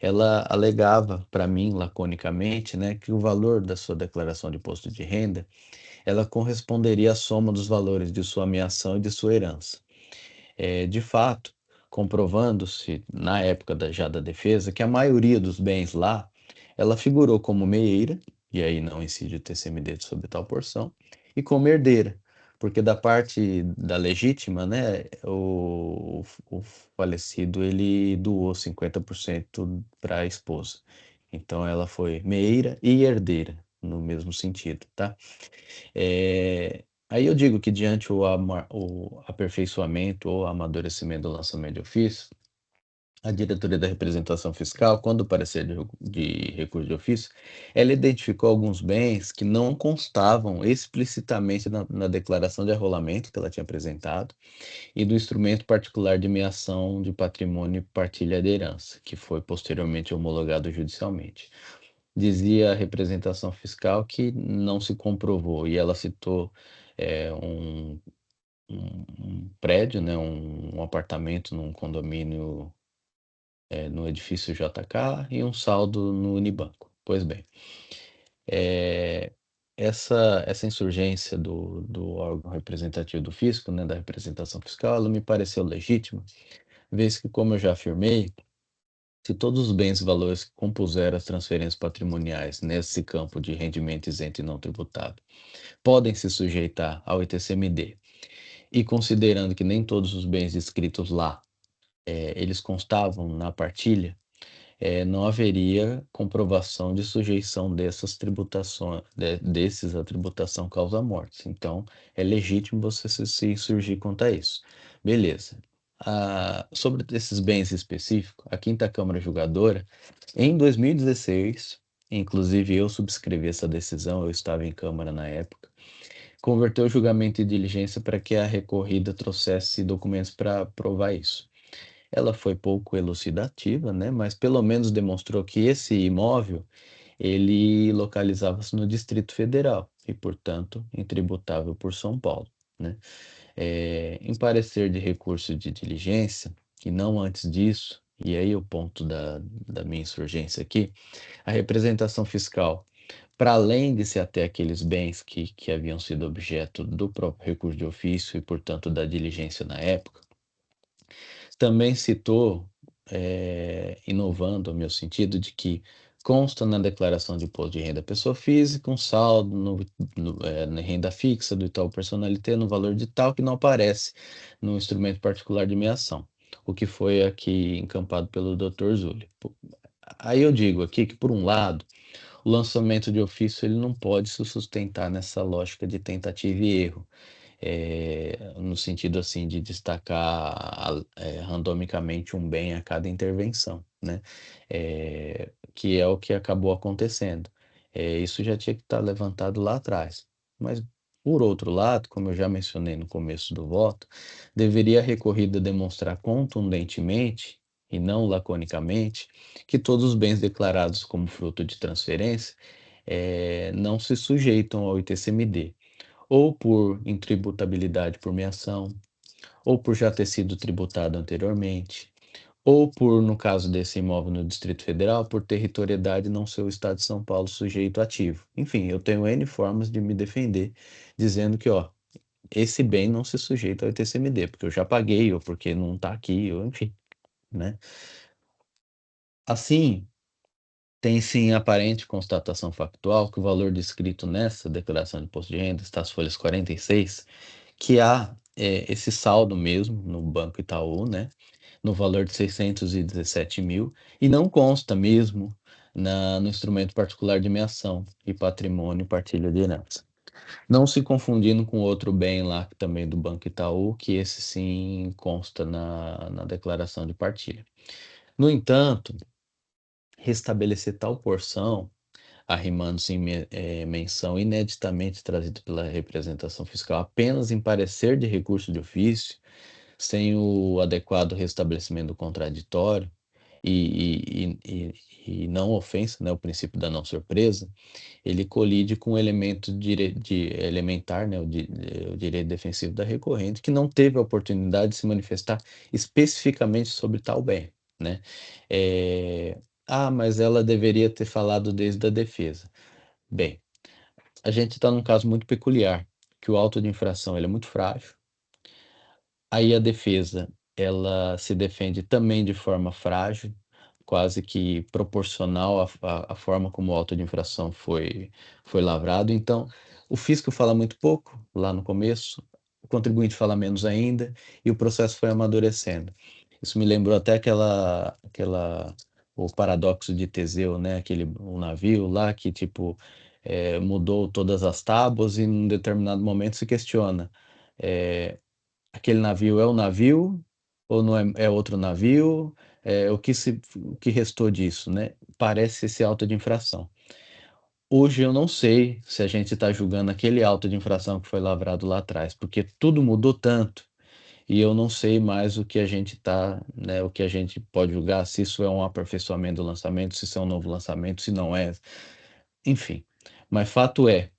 ela alegava para mim, laconicamente, né, que o valor da sua declaração de imposto de renda, ela corresponderia à soma dos valores de sua ameação e de sua herança. De fato, comprovando-se, na época já da defesa, que a maioria dos bens lá, ela figurou como meieira, e aí não incide o TCMD sobre tal porção, e como herdeira, porque da parte da legítima, né, o falecido, ele doou 50% para a esposa. Então ela foi meieira e herdeira, no mesmo sentido, tá? Aí eu digo que diante o aperfeiçoamento ou amadurecimento do lançamento de ofício, a diretoria da representação fiscal, quando o parecer de recurso de ofício, ela identificou alguns bens que não constavam explicitamente na declaração de arrolamento que ela tinha apresentado e do instrumento particular de meação de patrimônio e partilha de herança, que foi posteriormente homologado judicialmente. Dizia a representação fiscal que não se comprovou, e ela citou um prédio, né, um apartamento num condomínio no edifício JK e um saldo no Unibanco. Pois bem, essa insurgência do órgão representativo do fisco, né, da representação fiscal, ela me pareceu legítima, vez que, como eu já afirmei, se todos os bens e valores que compuseram as transferências patrimoniais nesse campo de rendimento isento e não tributável podem se sujeitar ao ITCMD, e considerando que nem todos os bens descritos lá eles constavam na partilha, não haveria comprovação de sujeição dessas tributações, desses à tributação causa-mortes. Então, é legítimo você se insurgir contra isso. Beleza. Sobre esses bens específicos, a Quinta Câmara Julgadora, em 2016, inclusive eu subscrevi essa decisão, eu estava em Câmara na época, converteu o julgamento em diligência para que a recorrida trouxesse documentos para provar isso. Ela foi pouco elucidativa, né? Mas pelo menos demonstrou que esse imóvel ele localizava-se no Distrito Federal e, portanto, intributável por São Paulo, né? Em parecer de recurso de diligência, e não antes disso, e aí o ponto da minha insurgência aqui, a representação fiscal, para além de se ater àqueles bens que haviam sido objeto do próprio recurso de ofício e, portanto, da diligência na época, também citou, inovando o meu sentido, de que consta na declaração de imposto de renda pessoa física um saldo na renda fixa do Itaú Personalité no valor de tal que não aparece no instrumento particular de meação, o que foi aqui encampado pelo Dr. Zulli. Aí eu digo aqui que, por um lado, o lançamento de ofício ele não pode se sustentar nessa lógica de tentativa e erro, no sentido assim de destacar randomicamente um bem a cada intervenção, né? Que é o que acabou acontecendo. Isso já tinha que estar levantado lá atrás. Mas, por outro lado, como eu já mencionei no começo do voto, deveria a recorrida demonstrar contundentemente e não laconicamente que todos os bens declarados como fruto de transferência não se sujeitam ao ITCMD, ou por intributabilidade por meação, ou por já ter sido tributado anteriormente, ou por, no caso desse imóvel no Distrito Federal, por territorialidade não ser o Estado de São Paulo sujeito ativo. Enfim, eu tenho N formas de me defender, dizendo que, ó, esse bem não se sujeita ao ITCMD, porque eu já paguei, ou porque não está aqui, ou enfim, né? Assim, tem sim aparente constatação factual que o valor descrito nessa declaração de imposto de renda, está às folhas 46, que há esse saldo mesmo no Banco Itaú, né, no valor de 617 mil, e não consta mesmo no instrumento particular de meação e patrimônio partilha de herança. Não se confundindo com outro bem lá também do Banco Itaú, que esse sim consta na declaração de partilha. No entanto, restabelecer tal porção, arrimando-se em menção ineditamente trazida pela representação fiscal apenas em parecer de recurso de ofício, sem o adequado restabelecimento do contraditório e não ofensa, né, o princípio da não surpresa, ele colide com o elemento elementar, né, o direito defensivo da recorrente, que não teve a oportunidade de se manifestar especificamente sobre tal bem, né? Mas ela deveria ter falado desde a defesa. Bem, a gente está num caso muito peculiar, que o auto de infração ele é muito frágil. Aí a defesa, ela se defende também de forma frágil, quase que proporcional à forma como o auto de infração foi lavrado. Então, o fisco fala muito pouco lá no começo, o contribuinte fala menos ainda, e o processo foi amadurecendo. Isso me lembrou até o paradoxo de Teseu, né? O navio lá que, tipo, mudou todas as tábuas e em um determinado momento se questiona, aquele navio é o navio ou não é outro navio? O que restou disso, né? Parece esse auto de infração. Hoje eu não sei se a gente está julgando aquele auto de infração que foi lavrado lá atrás, porque tudo mudou tanto e eu não sei mais o que a gente tá, né, o que a gente pode julgar, se isso é um aperfeiçoamento do lançamento, se isso é um novo lançamento, se não é, enfim. Mas fato é,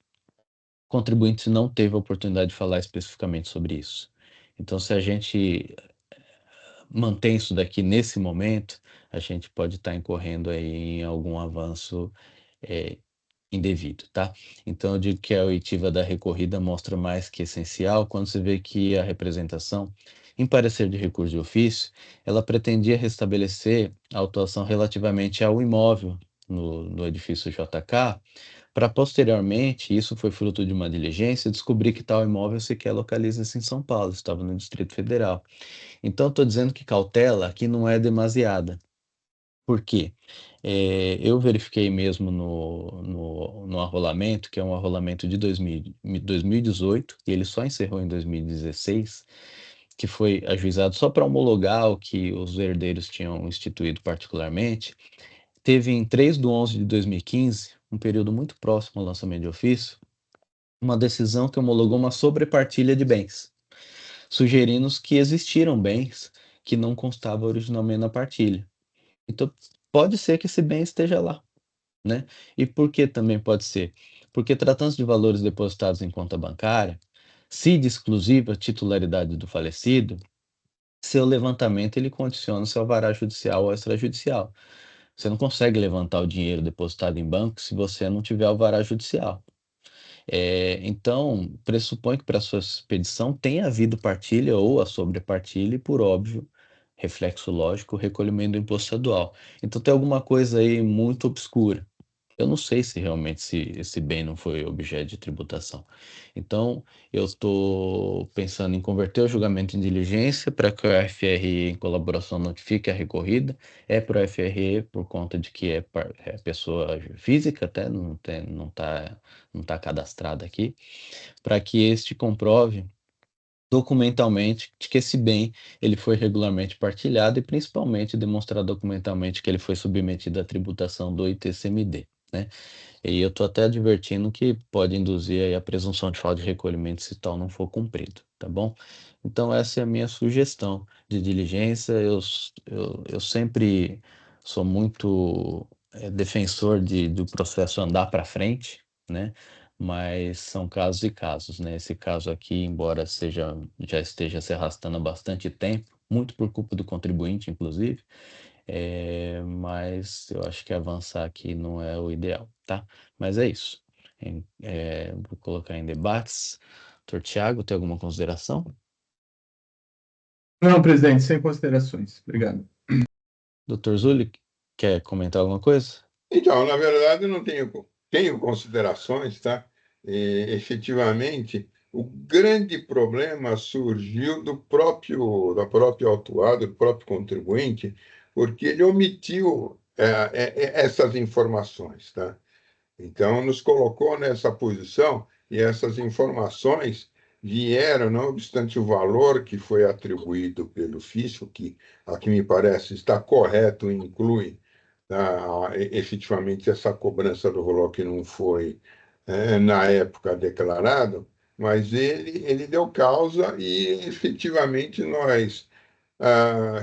o contribuinte não teve a oportunidade de falar especificamente sobre isso. Então, se a gente mantém isso daqui nesse momento, a gente pode estar incorrendo aí em algum avanço é, indevido, tá? Então, eu digo que a oitiva da recorrida mostra mais que essencial quando se vê que a representação, em parecer de recurso de ofício, ela pretendia restabelecer a autuação relativamente ao imóvel no edifício JK, para posteriormente, isso foi fruto de uma diligência, descobrir que tal imóvel sequer localiza-se em São Paulo, estava no Distrito Federal. Então, estou dizendo que cautela aqui não é demasiada. Por quê? Eu verifiquei mesmo no arrolamento, que é um arrolamento de 2018, e ele só encerrou em 2016, que foi ajuizado só para homologar o que os herdeiros tinham instituído particularmente. Teve em 3/11/2015, um período muito próximo ao lançamento de ofício, uma decisão que homologou uma sobrepartilha de bens, sugerindo que existiram bens que não constavam originalmente na partilha. Então, pode ser que esse bem esteja lá, né? E por que também pode ser? Porque tratando-se de valores depositados em conta bancária, se de exclusiva titularidade do falecido, seu levantamento ele condiciona seu alvará judicial ou extrajudicial. Você não consegue levantar o dinheiro depositado em banco se você não tiver alvará judicial. Então, pressupõe que para sua expedição tenha havido partilha ou a sobrepartilha e, por óbvio, reflexo lógico, o recolhimento do imposto estadual. Então, tem alguma coisa aí muito obscura. Eu não sei se realmente esse bem não foi objeto de tributação. Então, eu estou pensando em converter o julgamento em diligência para que a FRE, em colaboração, notifique a recorrida. É para a FRE por conta de que é pessoa física, até não tá cadastrada aqui, para que este comprove documentalmente de que esse bem ele foi regularmente partilhado e principalmente demonstrar documentalmente que ele foi submetido à tributação do ITCMD, né? E eu estou até advertindo que pode induzir aí a presunção de falta de recolhimento se tal não for cumprido, tá bom? Então essa é a minha sugestão de diligência. Eu sempre sou muito defensor do processo andar para frente, né? Mas são casos e casos, né? Esse caso aqui, embora já esteja se arrastando há bastante tempo, muito por culpa do contribuinte, inclusive, mas eu acho que avançar aqui não é o ideal, tá? Mas é isso. Vou colocar em debates. Doutor Tiago, tem alguma consideração? Não, presidente, sem considerações. Obrigado. Doutor Zulli, quer comentar alguma coisa? Então, na verdade, eu não tenho considerações, tá? Efetivamente, o grande problema surgiu da própria autuado, do próprio contribuinte, porque ele omitiu essas informações, tá? Então, nos colocou nessa posição e essas informações vieram, não obstante o valor que foi atribuído pelo fisco, que aqui me parece está correto e inclui efetivamente essa cobrança do valor que não foi na época declarado, mas ele deu causa e efetivamente nós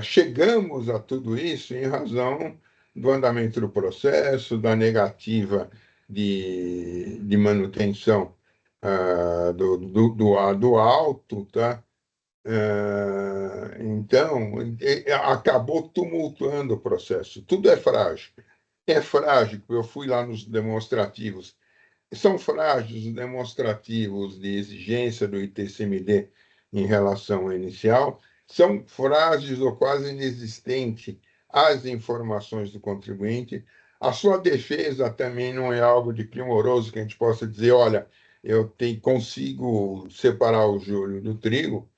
chegamos a tudo isso em razão do andamento do processo, da negativa de manutenção do auto, tá? Então, acabou tumultuando o processo. Tudo é frágil. É frágil, eu fui lá nos demonstrativos. São frágeis os demonstrativos de exigência do ITCMD em relação ao inicial, são frágeis ou quase inexistentes as informações do contribuinte. A sua defesa também não é algo de primoroso que a gente possa dizer, olha, consigo separar o joio do trigo.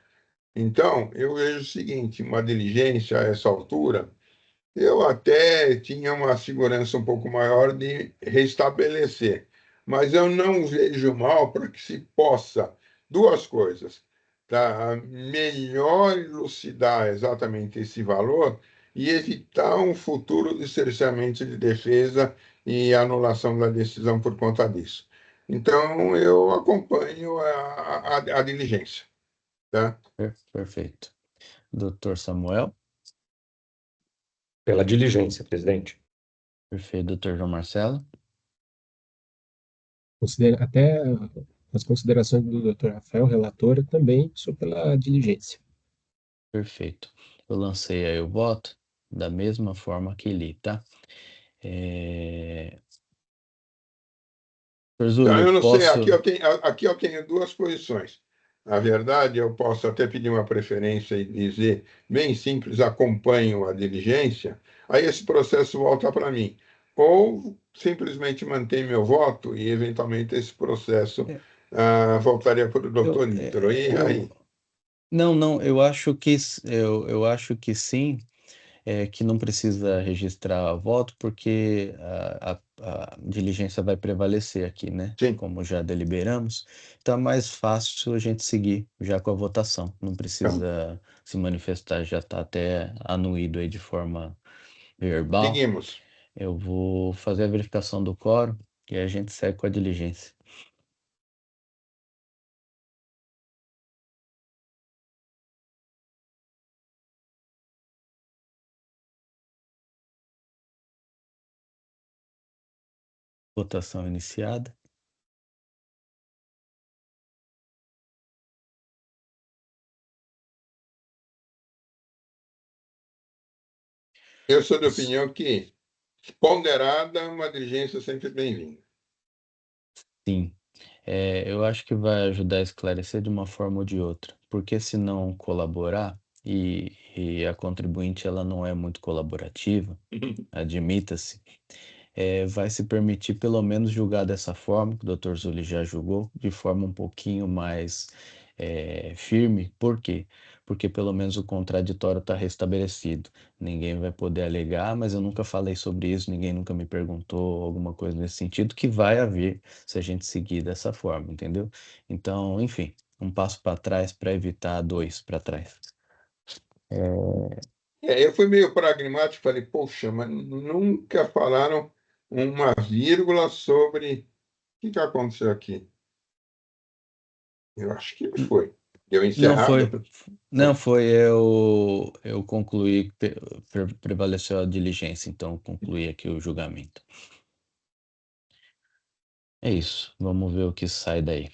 Então, eu vejo o seguinte, uma diligência a essa altura, eu até tinha uma segurança um pouco maior de restabelecer, mas eu não vejo mal para que se possa duas coisas, tá? Melhor elucidar exatamente esse valor e evitar um futuro de cerceamento de defesa e anulação da decisão por conta disso. Então, eu acompanho a diligência, tá? Perfeito. Doutor Samuel? Pela diligência, presidente. Perfeito. Doutor João Marcelo? Até as considerações do Dr. Rafael, relatora, também sou pela diligência. Perfeito. Eu lancei aí o voto da mesma forma que li, tá? Doutor Então, Zulli, eu não sei, posso... aqui eu tenho duas posições. Na verdade, eu posso até pedir uma preferência e dizer, bem simples, acompanho a diligência, aí esse processo volta para mim. Ou simplesmente manter meu voto e, eventualmente, esse processo voltaria para o doutor Nitro. E aí? Não, eu acho que sim. que não precisa registrar voto, porque a diligência vai prevalecer aqui, né? Sim. Como já deliberamos, então é mais fácil a gente seguir já com a votação. Não precisa se manifestar, já está até anuído aí de forma verbal. Seguimos. Eu vou fazer a verificação do quórum e a gente segue com a diligência. Votação iniciada. Eu sou da opinião que, ponderada, uma diligência sempre bem-vinda. Sim, eu acho que vai ajudar a esclarecer de uma forma ou de outra, porque se não colaborar, e a contribuinte ela não é muito colaborativa, admita-se, vai se permitir pelo menos julgar dessa forma, que o Dr. Zulli já julgou, de forma um pouquinho mais firme. Por quê? Porque pelo menos o contraditório está restabelecido. Ninguém vai poder alegar, mas eu nunca falei sobre isso, ninguém nunca me perguntou alguma coisa nesse sentido, que vai haver se a gente seguir dessa forma, entendeu? Então, enfim, um passo para trás para evitar dois para trás. Eu fui meio pragmático, falei, poxa, mas nunca falaram uma vírgula sobre o que aconteceu aqui. Eu acho que foi. Deu Não foi, encerrado. não foi, eu concluí, prevaleceu a diligência, então concluí aqui o julgamento. É isso, vamos ver o que sai daí.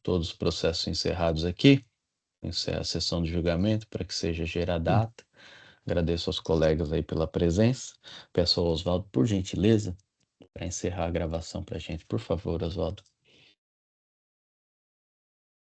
Todos os processos encerrados aqui, encerra a sessão de julgamento para que seja gerada ata. Agradeço aos colegas aí pela presença. Peço ao Oswaldo, por gentileza, para encerrar a gravação para a gente, por favor, Oswaldo.